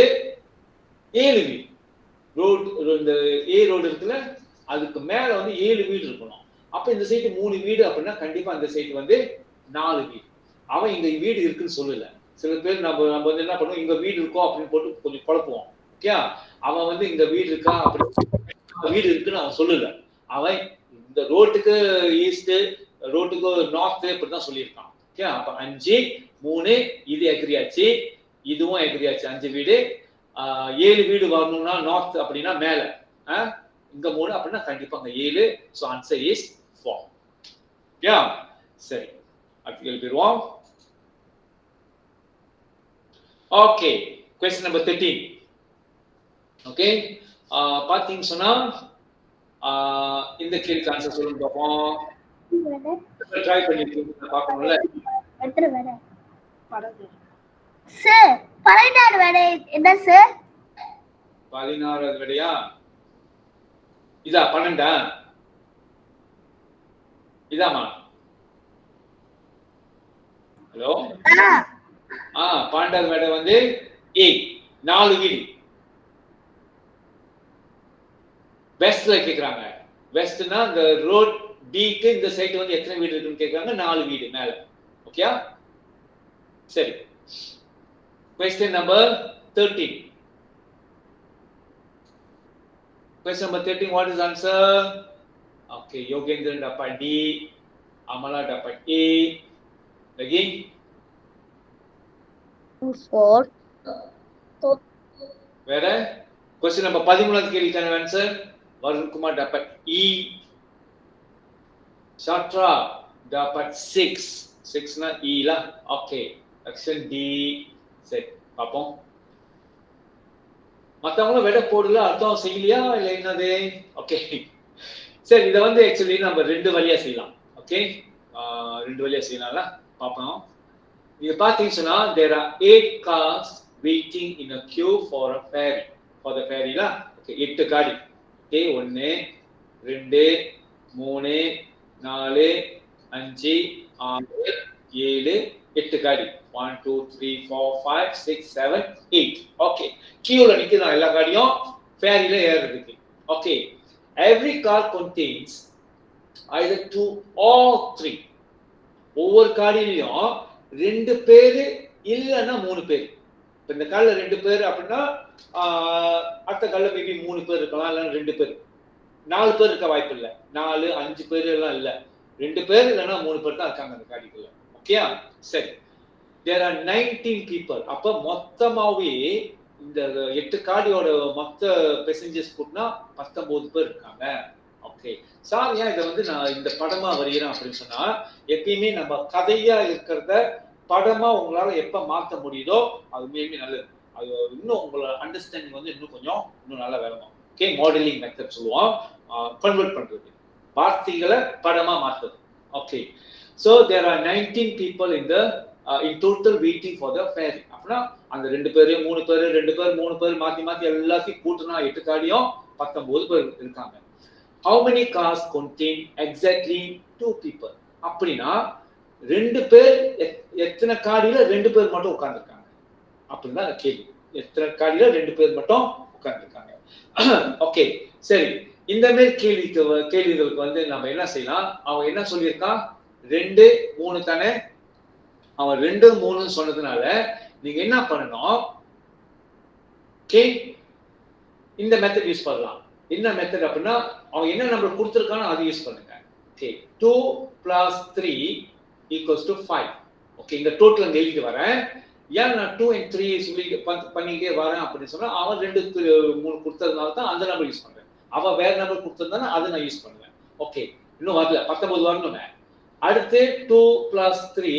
7 வீடு, ரோட் இந்த ஏ ரோடு இருக்குல்ல, அதுக்கு மேல வந்து 7 வீடு இருக்கணும். அப்ப இந்த சைடு 3 வீடு அப்படின்னா கண்டிப்பா அந்த சைடு வந்து 4 வீடு. அவன் இங்க வீடு இருக்குன்னு சொல்லல. சில பேர் நம்ம வந்து என்ன பண்ணுவோம், இங்க வீடு இருக்கோ அப்படின்னு போட்டு கொஞ்சம் குழப்புவோம். ஓகே, அவன் வந்து இங்க வீடு இருக்கா அப்படி வீடு இருக்குன்னு அவன் சொல்லல. அவன் இந்த ரோட்டுக்கு ஈஸ்ட், ரோட்டுக்கு நார்த் இப்படிதான் சொல்லியிருக்கான். ஓகே, அப்ப 5, 3 இது அக்ரி ஆச்சு, இதுவும் அக்ரி ஆச்சு, 5 வீடு. 7 வீடு வரணும்னா நார்த் அப்படின்னா மேல, இங்க 3 அப்படின்னா கண்டிப்பா அங்க 7. So answer is 4. யா, சரி அடுத்த கேள்வி போயிடுவோம். Okay, question number 13. ஓகே, பாத்தீங்க சொன்னா இந்த கேள்விக்கு ஆன்சர் சொல்லுங்க பாப்போம். ட்ரை பண்ணிட்டு பார்க்கணும்ல. சார் 16 விடை என்ன சார்? 16வது விடையா? இதா 12ஆ? இதாமா? ஹலோ, 12வது விடை வந்து A, 4 வீடு. வெஸ்ட்ல கேக்குறாங்க. வெஸ்ட்னா இந்த ரோட் B க்கு இந்த சைடு வந்து எத்தனை வீடு இருக்குன்னு கேக்குறாங்க, 4 வீடு மேல. ஓகே, சரி. Question number 13. Question number 13, what is answer? Okay, Yogendran Appa D, Amala dapat A. Lagi? 4. Vera? Question number 13 கேள்விக்கான answer. Varun Kumar dapat E. Shatra dapat 6. 6 na E lah. Okay. Action D. Set. பாப்போம். மத்தவங்களும் விட போடல அர்த்தம் செய்யலையா இல்ல என்னது? Okay. சரி இத வந்து एक्चुअली நம்ம ரெண்டு வழியா செய்யலாம். ஓகே? ரெண்டு வழியா செய்யலாம்ல. பாப்போம். நீங்க பாத்தீங்கன்னா there are 8 cars waiting in a queue for a ferry. For the ferry lah. Okay, 8 காடி. Okay, 1 2 3 4 5 6 7 8 காடி. 1 2 3 4 5 6 7 8. ஓகே. queueல நிக்குதா எல்லா காடியும் ferryல ஏறுறதுக்கு. Okay. Every car contains either 2 or 3. ஒவ்வொரு காடியிலயும் ரெண்டு பேர் இல்லன்னா மூணு பேர். இப்ப இந்த கால்ல ரெண்டு பேர் அப்படின்னா அடுத்த கால்ல மேபி மூணு பேர் இருக்கலாம் இல்ல ரெண்டு பேர். 4 பேர் இருக்க வாய்ப்பு இல்ல. 4 5 பேர் எல்லாம் இல்ல. ரெண்டு பேர் இல்லனா மூணு பேர் தான் இருக்காங்க அந்த காடிக்குள்ள. ஓகேயா? சரி. There are 19 people. அப்ப மொத்தமாவே இந்த 8 காடியோட மொத்த பேசஞ்சர்ஸ் கூட்டினா 19 பேர் இருக்காங்க. ஓகே. சார் ஏன் இதை வந்து நான் இந்த படமா வரைகிறேன் அப்படின்னு சொன்னா எப்பயுமே நம்ம கதையா இருக்கிறத படமா உங்களால எப்ப மாற்ற முடியுதோ அது மேபி நல்லது. அது இன்னும் உங்களோட அண்டர்ஸ்டாண்டிங் வந்து இன்னும் நல்லா வேணும். ஓகே, மாடலிங் மெத்தட் சொல்லுவோம். கன்வெர்ட் பண்றது, வார்த்தைகளை படமா மாத்துறது. Okay. So there are 19 people in total waiting for the ferry. அப்படின்னா அந்த ரெண்டு பேரு மூணு பேரு ரெண்டு பேர் மூணு பேர் மாத்தி எல்லாத்தையும் கூட்டினா 8 காடியும் 19 பேர் இருக்காங்க. How many cars contain exactly 2 people? அப்படின்னா ரெண்டு பேர் எத்தனை காடியில ரெண்டு பேர் மட்டும் உட்கார்ந்துருக்காங்க அப்படின்னு தான் கேள்வி. எத்தனை காடியில ரெண்டு பேர் மட்டும் உட்கார்ந்துருக்காங்க. ஓகே, சரி. இந்த மாதிரி கேள்விகளுக்கு வந்து நம்ம என்ன செய்யலாம்? அவன் என்ன சொல்லியிருக்கான்? 2 3 தானே. அவன் 2 3 சொன்னதுனால நீங்க என்ன பண்ணணும்? ஓகே, இந்த மெத்தட் யூஸ் பண்ணலாம். என்ன மெத்தட் அப்படின்னா அவன் என்ன நம்பர் கொடுத்துருக்கானோ அதை யூஸ் பண்ணுங்க. ஓகே, 2 + 3 = 5. ஓகே, இந்த டோட்டல் அங்க எழுதிட்டு வரேன். ஏன் நான் 2 and 3 சொல்லி பண்ணிக்கிட்டே வரேன் அப்படின்னு சொன்னா அவன் 2 3 கொடுத்ததுனால தான் அந்த நம்பர் யூஸ் பண்றேன். அவன் வேற நம்பர் கொடுத்ததுனால அதை நான் யூஸ் பண்ணுவேன். ஓகே, இன்னும் வரல, 19 வரணுமே. அடுத்து 2 + 3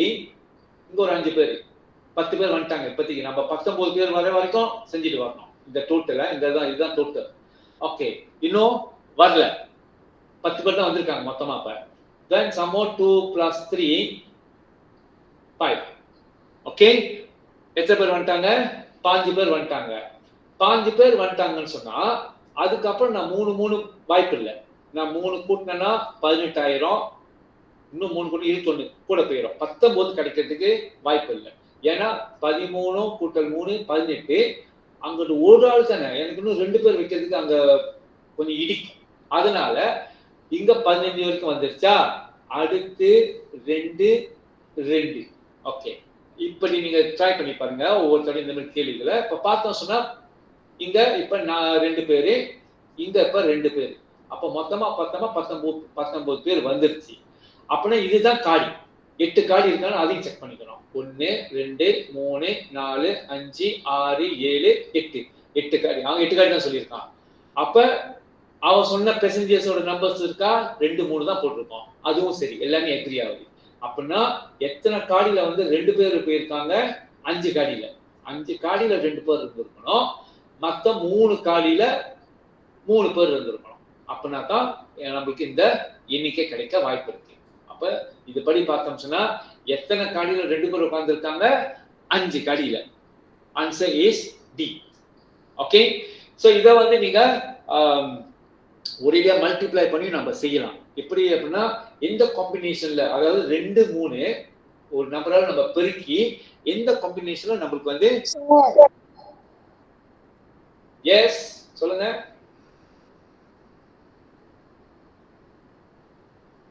இங்க ஒரு 5 பேர் 10 பேர் வந்துட்டாங்க. இப்போதைக்கு நம்ம 19 பேர் வர வரைக்கும் செஞ்சுட்டு வரணும். இந்த டோட்டலை இதுதான் டோட்டல். ஓகே, இன்னும் வரல, 10 பேர் தான் வந்திருக்காங்க மொத்தமா. இப்ப then some more 2 + 3 5. ஓகே, எத்தனை பேர் வந்துட்டாங்க? 5 பேர் வந்துட்டாங்க. 5 பேர் வந்துட்டாங்கன்னு சொன்னா அதுக்கப்புறம் நான் 3 வாய்ப்பு இல்லை. நான் 3 கூட்டினேன்னா 18,000, இன்னும் 3 கூட்டி 21 கூட போயிடும். 19 கிடைக்கிறதுக்கு வாய்ப்பு இல்லை. ஏன்னா 13 + 3 18. அங்கிட்டு ஒரு ஆள் தானே, எனக்கு இன்னும் 2 பேர் வைக்கிறதுக்கு அங்க கொஞ்சம் இடிக்கும். அதனால இங்க 15 வரைக்கும் வந்துருச்சா. அடுத்து 2 2. ஓகே, இப்படி நீங்க ட்ரை பண்ணி பாருங்க ஒவ்வொரு தடவை இந்த மாதிரி கேள்விகளை. இப்ப பார்த்தோம் சொன்னா இங்க இப்ப நான் 2 பேரு, இங்க இப்ப 2 பேரு. அப்ப மொத்தமா 19 பேர் வந்துருச்சு. அப்படின்னா இதுதான் காடி. 8 காடி இருக்கான்னு அதையும் செக் பண்ணிக்கணும். 1 2 3 4 5 6 7 8. 8 காடி. அவன் 8 காடி தான் சொல்லியிருக்கான். அப்ப அவன் சொன்ன பேசஞ்சர்ஸோட நம்பர்ஸ் இருக்கா? 2 3 தான் போட்டிருக்கோம். அதுவும் சரி, எல்லாமே எக்ரி ஆகுது. அப்படின்னா எத்தனை காடியில வந்து 2 பேர் போயிருக்காங்க? 5 காடியில. 5 காடியில 2 பேர் இருந்திருக்கணும். மொத்தம் 3 காடியில 3 பேர் இருந்திருக்கணும். அப்படின்னா தான் நம்மளுக்கு இந்த எண்ணிக்கை கிடைக்க வாய்ப்பு இருக்கு. அப்ப இதுபடி பார்த்தோம் சொன்னா எத்தனை காடியில 2 பேர் உட்கார்ந்துருக்காங்க? 5 காடியில. Answer is D. Okay, so இத வந்து நீங்க ஒரேடியா மல்டிப்ளை பண்ணி நம்ம செய்யலாம். எப்படி அப்படின்னா எந்த காம்பினேஷன்ல, அதாவது 2 3 ஒரு நம்பரால நம்ம பெருக்கி எந்த காம்பினேஷன்ல நம்மளுக்கு வந்து எஸ் சொல்லுங்க.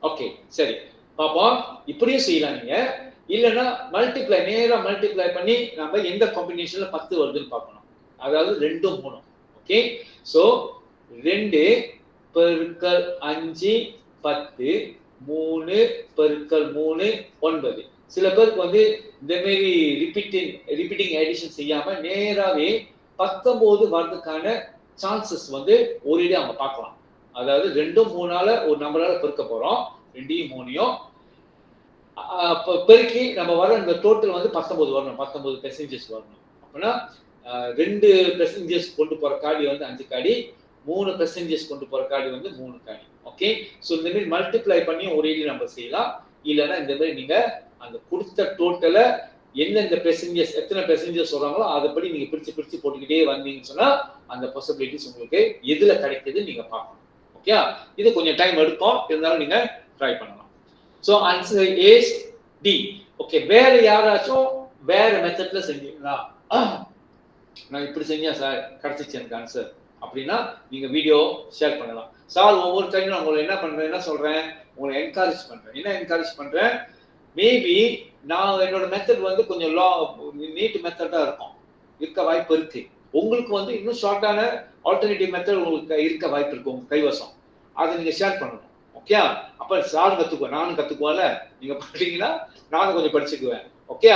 ஓகே, சரி பாப்போம். இப்படியும் செய்யலாம் நீங்க. இல்லைன்னா நேரா மல்டிப்ளை பண்ணி நம்ம எந்த காம்பினேஷன்ல 10 வருதுன்னு பார்க்கணும். அதாவது 2 3. ஓகே, சோ 2 × 5 10 3 பெருக்கல் 3 9. சில பேருக்கு வந்து இந்த மாதிரி ரிப்பீட்டிங் எடிஷன் செய்யாம நேராவே 19 வரதுக்கான சான்சஸ் வந்து ஒரேடியா அவங்க பார்க்கலாம். அதாவது 2 3ஆல ஒரு நம்பரால பெருக்க போறோம். 2யும் 3யும் பெருக்கி நம்ம வர இந்த டோட்டல் வந்து 19 வரணும். 19 பெர்சன்டேஜ் வரணும். அப்படின்னா 2% கொண்டு போற காடி வந்து 5 காடி, 3% கொண்டு போற காடி வந்து 3 காடி. ஓகே, ஸோ இந்த மாதிரி மல்டிப்ளை பண்ணி ஒரேடி நம்பர் செய்யலாம். இல்லைன்னா இந்த மாதிரி நீங்க அந்த கொடுத்த டோட்டலை எந்தெந்த பெர்சன்டேஜ் எத்தனை பெர்சன்டேஜ் சொல்றாங்களோ அதைப்படி நீங்க பிரிச்சு போட்டுக்கிட்டே வந்தீங்கன்னு சொன்னா அந்த பாசிபிலிட்டிஸ் உங்களுக்கு எதுல கிடைக்குதுன்னு நீங்க பார்க்கணும். ஓகே, இது கொஞ்சம் டைம் எடுக்கும், இருந்தாலும் நீங்க ட்ரை பண்ணலாம். So answer is D. Okay, வேற யாராச்சும் வேற மெத்தட்ல செஞ்சீங்களா? நான் இப்படி செஞ்சேன் சார், கிடைச்சிச்சு எனக்கு ஆன்சர் அப்படின்னா நீங்க வீடியோ ஷேர் பண்ணலாம். சார் ஒவ்வொரு டைமும் நான் உங்களை என்ன சொல்றேன், உங்களை என்கரேஜ் பண்றேன். என்ன என்கரேஜ் பண்றேன், மேபி நான் என்னோட மெத்தட் வந்து கொஞ்சம் நீட் மெத்தடா இருக்கும், இருக்க வாய்ப்பு இருக்கு. உங்களுக்கு வந்து இன்னும் ஷார்ட்டான ஆல்டர்னேட்டிவ் மெத்தட் உங்களுக்கு இருக்க வாய்ப்பு இருக்கு உங்க கைவசம். அதை நீங்க ஷேர் பண்ணணும். ஓகே, அப்ப சார் கத்துக்குவேன், நானும் கத்துக்குவேன்ல, நீங்க பாத்தீங்கன்னா நானும் கொஞ்சம் படிச்சுக்குவேன். ஓகே,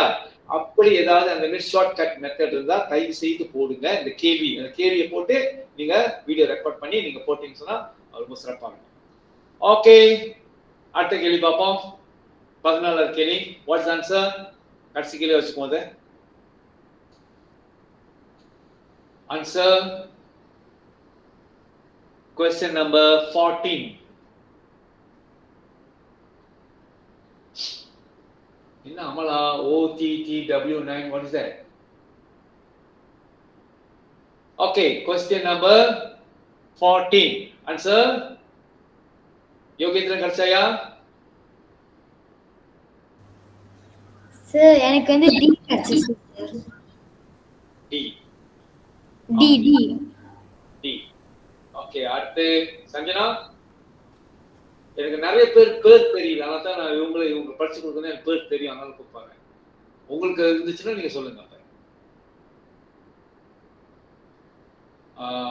அப்படி ஏதாவது அந்த மாதிரி ஷார்ட் கட் மெத்தட் இருந்தா தயவு செய்து போடுங்க. இந்த கேள்வியை போட்டு நீங்க வீடியோ ரெக்கார்ட் பண்ணி நீங்க போட்டீங்கன்னு சொன்னா ரொம்ப சிறப்பாக இருக்கும். ஓகே, அடுத்த கேள்வி பார்ப்போம். 14வது கேள்வி, வாட்ஸ் ஆன்சர்? கடைசி கேள்வி வச்சுக்கோங்க. Answer question number 14. என்ன Amala OTTW9, what is that? Okay, question number 14. Answer? Yogendran கர்ஷயா? சார் எனக்கு வந்து டி கிடைச்சிச்சு sir. D. D D D. Okay, அடுத்து சஞ்சனா. எனக்கு நிறைய பேர் தெரியல, அதனால தான் நான் இவங்க படிச்சு கொடுக்கணும். எனக்கு பேர் தெரியும், அதனால கூப்பிடுறாங்க. உங்களுக்கு இருந்துச்சுன்னா நீங்க சொல்லுங்க.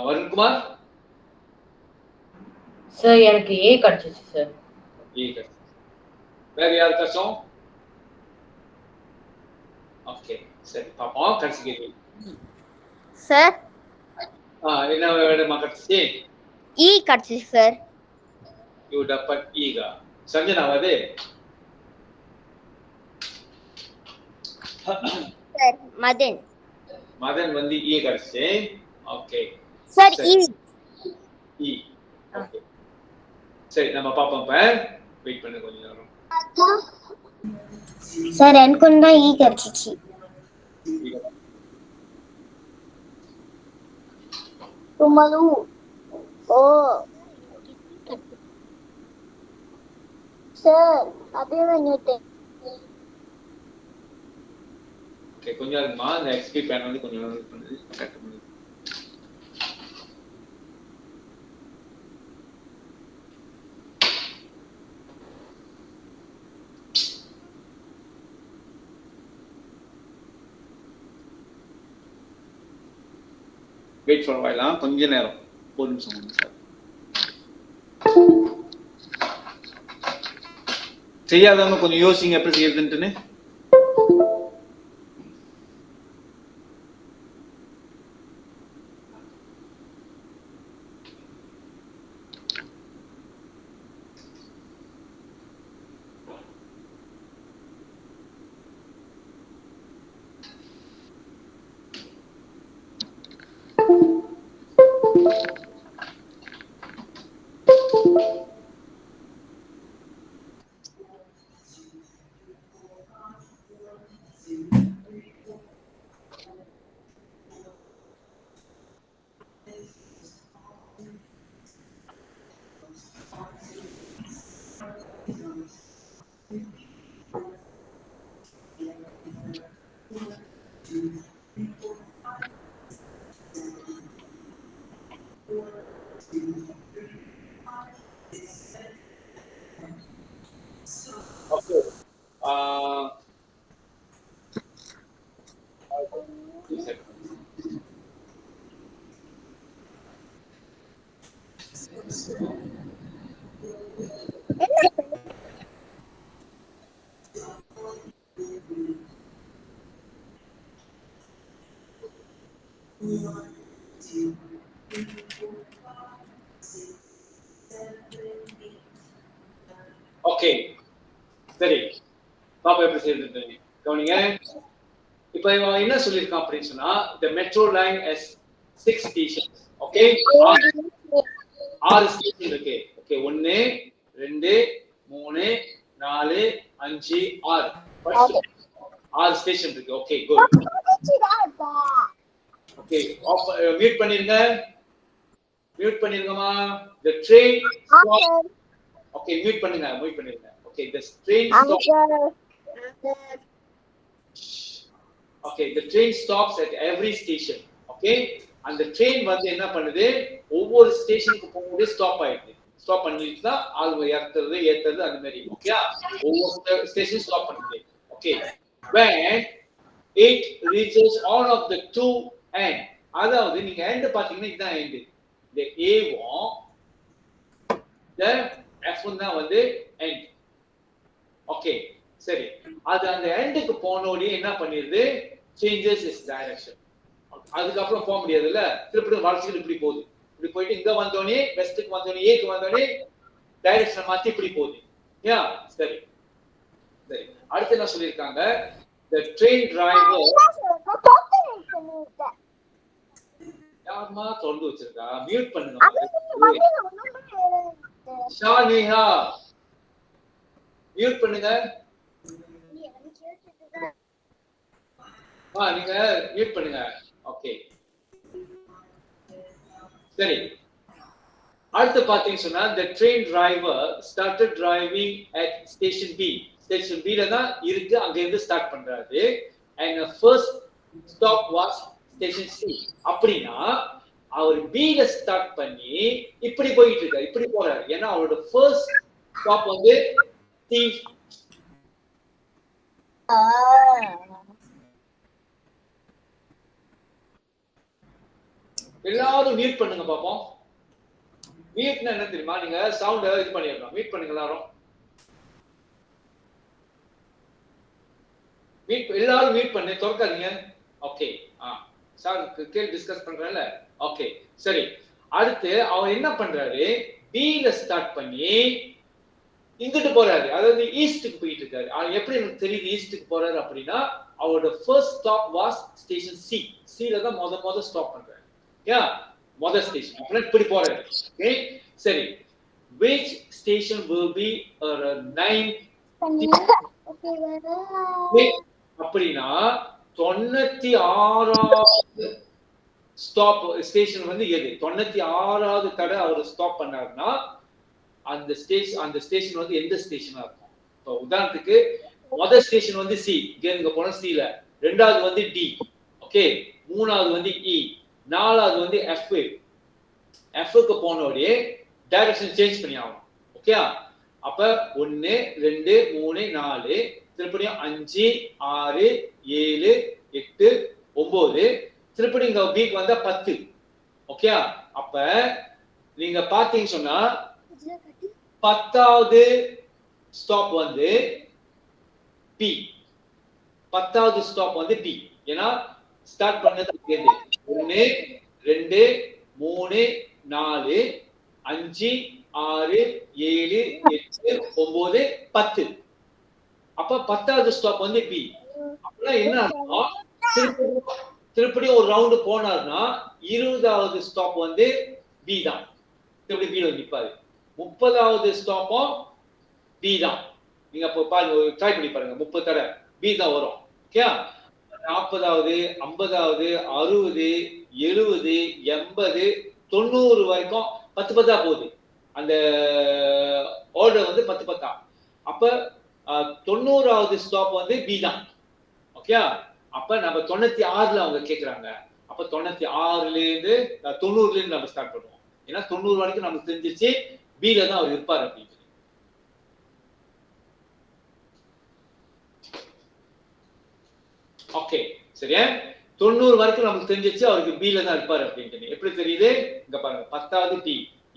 வருண்குமார் சார் எனக்கு ஏ கிடைச்சிச்சு சார். ஏ கிடைச்சிச்சு. வேற யாருக்காச்சும்? ஓகே, சரி பாப்போம். கடைசி கேள்வி சார். என்ன வேணுமா கிடைச்சிச்சு? இ கிடைச்சிச்சு சார். You dapat ஈகா. சஞ்சனா அது சார் மதன். மதன் வந்து ஈ கிடைச்சு. ஓகே சார் இ. ஈ. ஓகே, சரி நம்ம பாப்போம். இப்ப வெயிட் பண்ணு கொஞ்ச நேரம். சார் எனக்கு தான் ஈ கிடைச்சிச்சு. துமலு ஓ சார் அதே வந்துட்டேன். ஓகே, கொஞ்சம் இருக்குமா இந்த எக்ஸ்பி பேன் வந்து கொஞ்சம் நேரம் பண்ணுது, கட் பண்ணுது. Wait for while. கொஞ்ச நேரம், ஒரு நிமிஷம் சார். செய்யாதவங்க கொஞ்சம் யோசிங்க எப்படி செய்யறதுன்னு. Okay. ஓகே சரி பாப்பா எப்படி செய்யுது கவனிங்க. இப்போ இவன் என்ன சொல்லியிருக்கான் அப்படின்னு சொன்னா the metro line has 6 stations. Okay 6 station இருக்கு. ஓகே 1 2 3 4 5 6 6 ஸ்டேஷன் இருக்கு. Okay good. ஓகே மியூட் பண்ணிருங்க. மியூட் பண்ணிருங்கம்மா. the train stop. Okay mute பண்ணுங்க. மியூட் பண்ணிருங்க. Okay the train stop. Okay, the train stops at every station. Okay, and the train வந்து என்ன பண்ணுது, ஒவ்வொரு ஸ்டேஷனுக்கு போகும்போது ஸ்டாப் ஆயிடுது. ஸ்டாப் பண்ணிட்டு தான் ஆளுங்க ஏத்துறது அந்த மாதிரி. ஓகே, ஒவ்வொரு ஸ்டேஷன் ஸ்டாப் பண்ணுது. Okay, when it reaches all of the two end, அதாவது நீங்க end பாத்தீங்கன்னா இதுதான் end. the A1 the F1 தான் வந்து end. ஓகே சரி, அது அந்த எண்டுக்கு போனோடே என்ன பண்ணிருது, changes its direction. அதுக்கப்புறம் போக முடியாதுல்ல, திருப்பி வளர்ச்சிகள் இப்படி போகுது. இப்படி போயிட்டு இங்க வந்தோடனே வெஸ்ட்டுக்கு வந்தோடனே ஏக்கு வந்தோடனே டைரக்ஷன் மாத்தி இப்படி போகுது. யா சரி சரி, அடுத்து என்ன சொல்லியிருக்காங்க, the train driver யாருமா தொடர்ந்து வச்சிருக்கா, மியூட் பண்ணுங்க. ஷானிஹா மியூட் பண்ணுங்க. நீங்க மியூட் பண்ணுங்க. ஓகே சரி, அடுத்து பாத்தீங்கன்னா சொன்னா the train driver started driving at station B. station B ல தான் இருக்கு, அங்க இருந்து ஸ்டார்ட் பண்றாரு. and the first stop was station C. அப்படினா அவர் B ல ஸ்டார்ட் பண்ணி இப்படி போயிட்டு இருக்காரு, இப்படி போறாரு. ஏன்னா அவரோட first stop வந்து C. எல்லாரும் மியூட் பண்ணுங்க பாப்போம். மியூட்னா என்ன தெரியுமா, நீங்க சவுண்ட் இது பண்ணிடலாம். மியூட் பண்ணுங்க எல்லாரும். மியூட் எல்லாரும் மியூட் பண்ணி திறக்காதீங்க. ஓகே சார் கேள்வி டிஸ்கஸ் பண்றேன்ல. ஓகே சரி, அடுத்து அவர் என்ன பண்றாரு, B ல ஸ்டார்ட் பண்ணி இங்கிட்டு போறாரு, அதாவது ஈஸ்டுக்கு போயிட்டு இருக்காரு. எப்படி எனக்கு தெரியுது ஈஸ்டுக்கு போறாரு அப்படின்னா, அவரோட first stop was station C. சில தான் முத ஸ்டாப் பண்றாரு. யா முதல் ஸ்டேஷன். அப்புறம் இப்படி போறாரு. ஓகே சரி, which station will be 9 அப்படின்னா 96வது ஸ்டாப் ஸ்டேஷன் வந்து எது, 96வது தடவை அவர் ஸ்டாப் பண்ணாருன்னா அந்த ஸ்டேஷன் வந்து எந்த ஸ்டேஷனா இருக்கும். இப்போ உதாரணத்துக்கு முதல் ஸ்டேஷன் வந்து சி, இங்க போன சில, ரெண்டாவது வந்து டி, ஓகே மூணாவது வந்து இ, நாலாவது வந்து எஃப். எஃப்க்கு போனோடே டைரக்ஷன் சேஞ்ச் பண்ணி ஆகணும். ஓகே அப்ப 1 2 3 4 திருப்படியும் 5 6 7 8 9 திருப்படி இங்க பிக்கு வந்தா 10. ஓகே அப்ப நீங்க பாத்தீங்க சொன்னா 10வது ஸ்டாப் வந்து பி. 10வது ஸ்டாப் வந்து பி. ஏன்னா ஸ்டார்ட் பண்ணது 1 2 3 4 5 6 7 8 9 10. அப்ப 10வது ஸ்டாப் வந்து பி. அப்படின்னா என்ன அர்த்தம், திருப்படி ஒரு ரவுண்ட் போனார்னா 20வது ஸ்டாப் வந்து பி தான். திருப்படி பி ல நிப்பாரு. 30வது ஸ்டாப்பும் பி தான். நீங்க அப்ப பாருங்க, ட்ரை பண்ணி பாருங்க, 30 தடவை பி தான் வரும். ஓகே 40வது 50வது 60 70 80 90 வரைக்கும் 10 போகுது. அந்த ஆர்டர் வந்து 10. அப்ப 90வது ஸ்டாப் வந்து பி தான். ஓகே அப்ப நம்ம 96ல அவங்க கேக்குறாங்க. அப்ப 96ல இருந்து 90ல இருந்து நம்ம ஸ்டார்ட் பண்ணுவோம். ஏன்னா 90 வரைக்கும் நமக்கு தெரிஞ்சிச்சு B ல தான் அவர் இருப்பார் அப்படின்னு. ஓகே சரியா, 90 வரைக்கும் நமக்கு தெரிஞ்சிச்சு அவருக்கு B ல தான் இருப்பார் அப்படின்னு. எப்படி தெரியுது, இங்க பாருங்க 10வது B,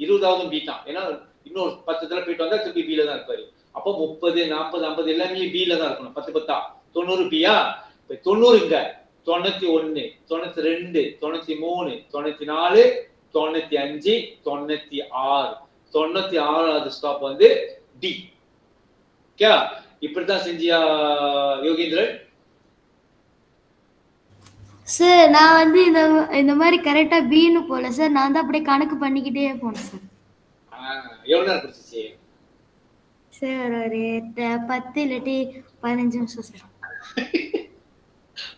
20வது B தான். ஏன்னா இன்னொரு 10 தடவை போயிட்டு வந்தா திருப்பி B ல தான் இருப்பாரு. அப்போ 30 40 50 எல்லாமே B ல தான் இருக்கணும். 10 90 B யா, இப்ப 90 இங்க 91, 92, 93, 94, 95, 96. 96வது ஸ்டாப் வந்து டி. ஓகே, இப்படிதான் செஞ்சியா யோகேந்திரன்? சார் நான் வந்து இந்த மாதிரி கரெக்டா பின்னு போல சார், நான் தான் அப்படியே கணக்கு பண்ணிக்கிட்டே போனேன் சார். எவ்வளவு நேரம் பிடிச்சிச்சு சார் ஒரு 10 இல்லாட்டி 15 நிமிஷம் சார்.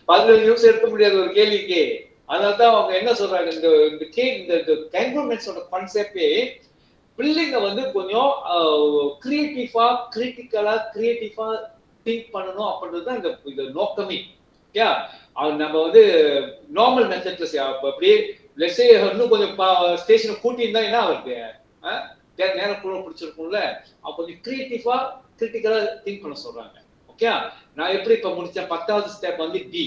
15 நிமிஷம் எடுக்க முடியாது ஒரு கேள்விக்கு. அதனால்தான் அவங்க என்ன சொல்றாங்க, இந்த கங்க்ரோமென்ட்ஸோட கான்செப்டே பிள்ளைங்க வந்து கொஞ்சம் கிரியேட்டிவா கிரியேட்டிவா திங்க் பண்ணணும் அப்படின்றது தான் இந்த நோக்கமே. ஓகே, நம்ம வந்து நார்மல் மெத்தட்ல அப்படியே லெட்ஸ் சே இன்னும் கொஞ்சம் ஸ்டேஷனை கூட்டி இருந்தா என்ன ஆகுது, நேரம் கூட பிடிச்சிருக்கும்ல. அப்ப கொஞ்சம் கிரிட்டிக்கலா திங்க் பண்ண சொல்றாங்க. ஓகே, நான் எப்படி இப்ப முடிச்சேன், 10வது ஸ்டெப் வந்து டி.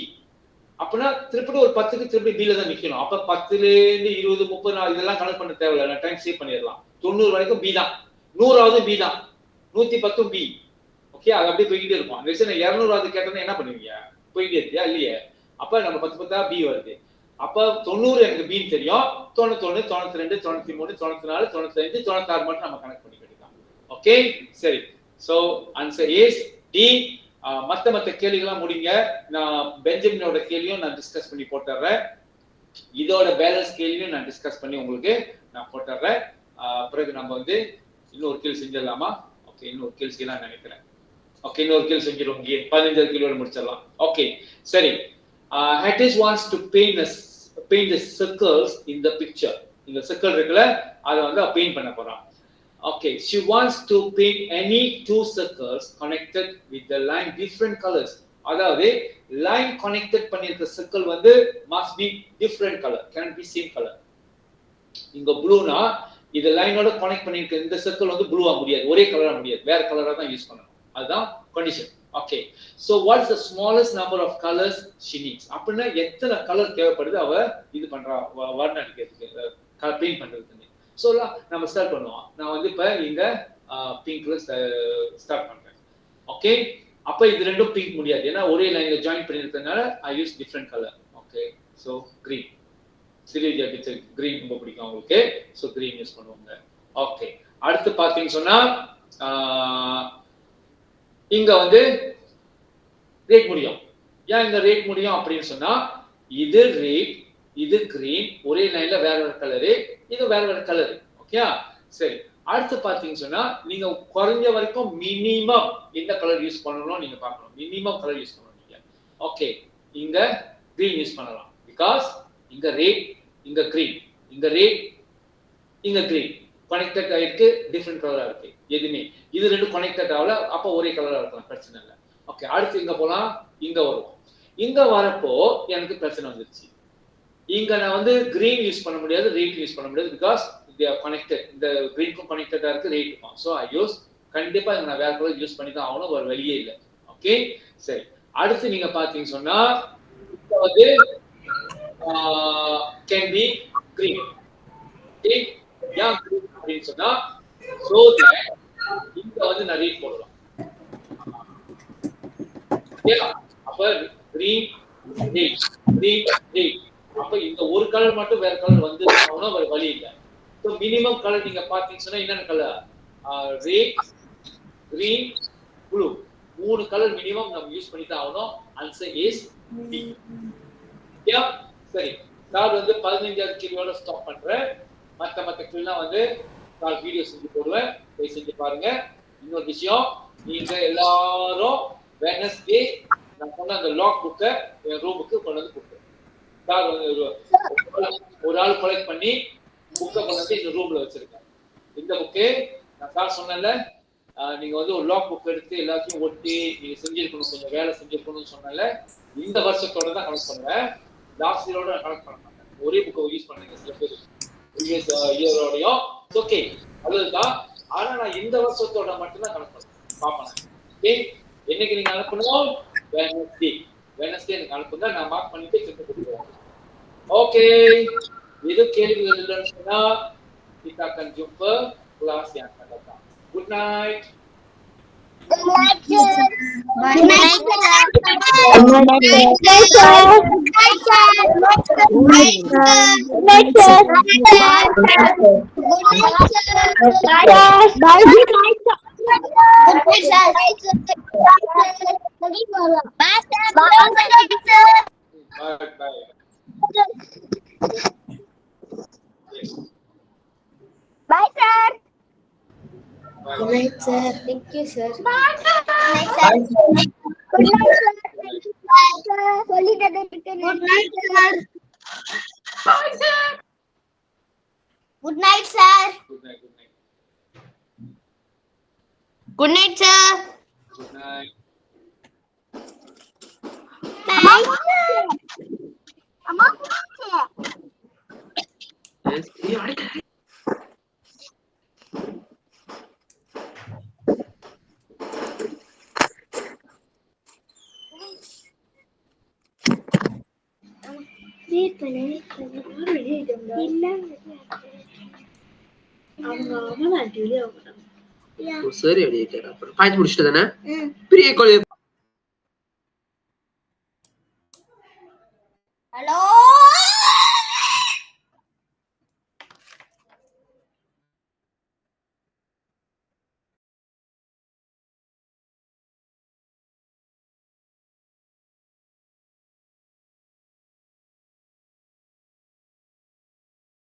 அப்படின்னா திருப்பி ஒரு 10க்கு திருப்பி பில தான் நிக்கணும். அப்ப 10ல இருந்து 20, 30 இதெல்லாம் கணக்கு பண்ண தேவையில்லை, நான் டைம் சேவ் பண்ணிடலாம். 90 வரைக்கும் பி தான், 100வது பி தான், 110 பி. ஓகே, அது அப்படியே போய்கிட்டே இருக்கும். அந்த விஷயம் 200வது கேட்டா என்ன பண்ணுவீங்க, போயிட்டே இருக்கியா இல்லையே. அப்ப நம்ம 10 பி வருது. அப்ப 90 எனக்கு பின்னு தெரியும், 91, 92, 93, 94, 95, 96 மட்டும் நம்ம கனெக்ட் பண்ணி கிடைக்கலாம். ஓகே, சரி. So answer is D. மத்த கேள்விகள்லாம் முடிங்க. நான் பெஞ்சமினோட கேள்வியும் நான் டிஸ்கஸ் பண்ணி போட்டுறேன், இதோட பேலன்ஸ் கேள்வியும் நான் டிஸ்கஸ் பண்ணி உங்களுக்கு நான் போட்டுறேன். பிறகு நம்ம வந்து இன்னொரு கேள்வி செஞ்சிடலாமா? ஓகே, இன்னொரு கேள்வி செய்யலாம் நினைக்கிறேன். ஓகே, இன்னொரு கேள்வி செஞ்சிடும், 15 கேள்வியோட முடிச்சிடலாம். ஓகே, சரி. Hattis wants to paint the circles in the picture. இந்த circle இருக்குல, அதை வந்து பெயிண்ட் பண்ண போறான். Okay, she wants to paint any two circles connected with the line different colors. அதாவது line connected பண்ணிருக்க circle வந்து must be different color, cannot be same color. இங்க ப்ளூனா இது லைனோட கனெக்ட் பண்ணிருக்க இந்த சர்க்கிள் வந்து ப்ளூவா முடியாது, ஒரே கலரா முடியாது, வேற கலரா தான் யூஸ் பண்ணணும். அதுதான் condition. Okay, so what's the smallest number of colours she needs? அப்படினா எத்தனை கலர் தேவைப்படுது அவ இது பண்றா வர்ண அடிக்கிறதுக்கு, பெயிண்ட் பண்றதுக்கு. சோ நம்ம ஸ்டார்ட் பண்ணுவோம். நான் வந்து இப்ப இங்க பிங்க்ல ஸ்டார்ட் பண்றேன். ஓகே, அப்ப இது ரெண்டும் பிங்க் முடியாது, ஏன்னா ஒரே லைன்ல ஜாயின் பண்ணிருக்கறதுனால I use different colour. Okay, so green. சிலிஜியா பிக்சர் green ரொம்ப பிடிக்கும் உங்களுக்கு, சோ green யூஸ் பண்ணுவாங்க. ஓகே, அடுத்து பாத்தீங்க சொன்னா இங்க வந்து ரேட் முடியும். ஏன் இந்த ரேட் முடியும் அப்படின்னு சொன்னா, இது ரேட், இது green, ஒரே லைன்ல வேற வேற கலரு, இது வேற வேற கலரு. ஓகே, சரி. அடுத்து பாத்தீங்க சொன்னா நீங்க குறைஞ்ச வரைக்கும் மினிமம் என்ன கலர் யூஸ் பண்ணணும் நீங்க பார்க்கணும். மினிமம் கலர் யூஸ் பண்ணணும் நீங்க. ஓகே, இங்க green யூஸ் பண்ணலாம், பிகாஸ் இங்க ரேட், இங்க green, இங்க ரேட், இங்க green கனெக்டட் ஆயிருக்கு, டிஃபரண்ட் கலரா இருக்கு. எதுமே இது ரெண்டும் கனெக்டட் ஆகல, அப்ப ஒரே கலரா இருக்கலாம், பிரச்சனை இல்லை. ஓகே, அடுத்து இங்க போலாம். இங்க வருவோம். இங்க வரப்போ எனக்கு பிரச்சனை வந்துருச்சு. இங்க நான் வந்து green யூஸ் பண்ண முடியாது, ரேட் யூஸ் பண்ண முடியாது, பிகாஸ் they are connected. இந்த greenக்கும் கனெக்டடா இருக்கு, ரேட்டுக்கும். சோ ஐ யூஸ் கண்டிப்பா நான் வேற கலர் யூஸ் பண்ணி தான் ஆகணும், ஒரு வழியே இல்லை. ஓகே, சரி. அடுத்து நீங்க பாத்தீங்க சொன்னா இங்க வந்து can be green. ஓகே, ஏன் green அப்படின்னு சொன்னா so that இங்க வந்து நான் ரேட் போடலாம். ஓகேவா? அப்ப green rate, அப்ப இந்த ஒரு கலர் மட்டும் வேற கலர் வந்து ஆகணும், வேற வழி இல்லை. சோ மினிமம் கலர் நீங்க பாத்தீங்க சொன்னா என்னென்ன கலர், ரேட், green, blue, மூணு கலர் மினிமம் நம்ம யூஸ் பண்ணி தான் ஆகணும். Answer is D. ஓகே, சரி. நான் வந்து 15வது கேள்வியோட ஸ்டாப் பண்றேன். மத்த கேள்விலாம் வந்து நான் வீடியோ செஞ்சு போடுவேன், போய் செஞ்சு பாருங்க. இன்னொரு விஷயம், நீங்க எல்லாரும் வெட்னஸ்டே நான் சொன்ன அந்த லாக் புக்கை என் ரூமுக்கு கொண்டு வந்து கொடுத்தேன். ஒரு ஆள் கலெக்ட் பண்ணி புக்கை கொண்டு வந்து இந்த ரூம்ல வச்சிருக்கேன். இந்த புக்கு நான் சார் சொன்னேன்ல, நீங்க வந்து ஒரு லாக் புக் எடுத்து எல்லாத்தையும் ஒட்டி நீங்க செஞ்சிருக்கணும், கொஞ்சம் வேலை செஞ்சிருக்கணும்னு சொன்னேன்ல, இந்த வருஷத்தோட தான் கனெக்ட் பண்ணுவேன், லாஸ்ட் இயரோட நான் கனெக்ட் பண்ண மாட்டேன். ஒரே புக்கை யூஸ் பண்ணுங்க சில பேர் இயரோடையும். ஓகே, அதுதான். ஆனா நான் இந்த வருஷத்தோட மட்டும்தான் கனெக்ட் பண்ணுவேன், பாப்பேன். ஓகே, என்னைக்கு நீங்க அனுப்பணும், வெட்னஸ்டே எனக்கு அனுப்புங்க, நான் மார்க் பண்ணிட்டு செக் கொடுத்துருவேன். ஓகே, இது கேள்விகள் இல்லைன்னு சொன்னா kita akan jumpa kelas yang akan datang. Good night. Good night, sir. Good night, sir. Bye, sir. Good night, sir. Thank you, sir. Good night, sir. Thank you, sir. சொல்லிட்டதுக்கு நன்றி, sir. Good night, sir. Good night. Good night, sir. Good night. Bye, sir. அம்மா சரி அடிக்கிட்டாரு. அப்புறம் பாய்ச்சி முடிச்சுட்டு தானே பெரிய கோழி. Hello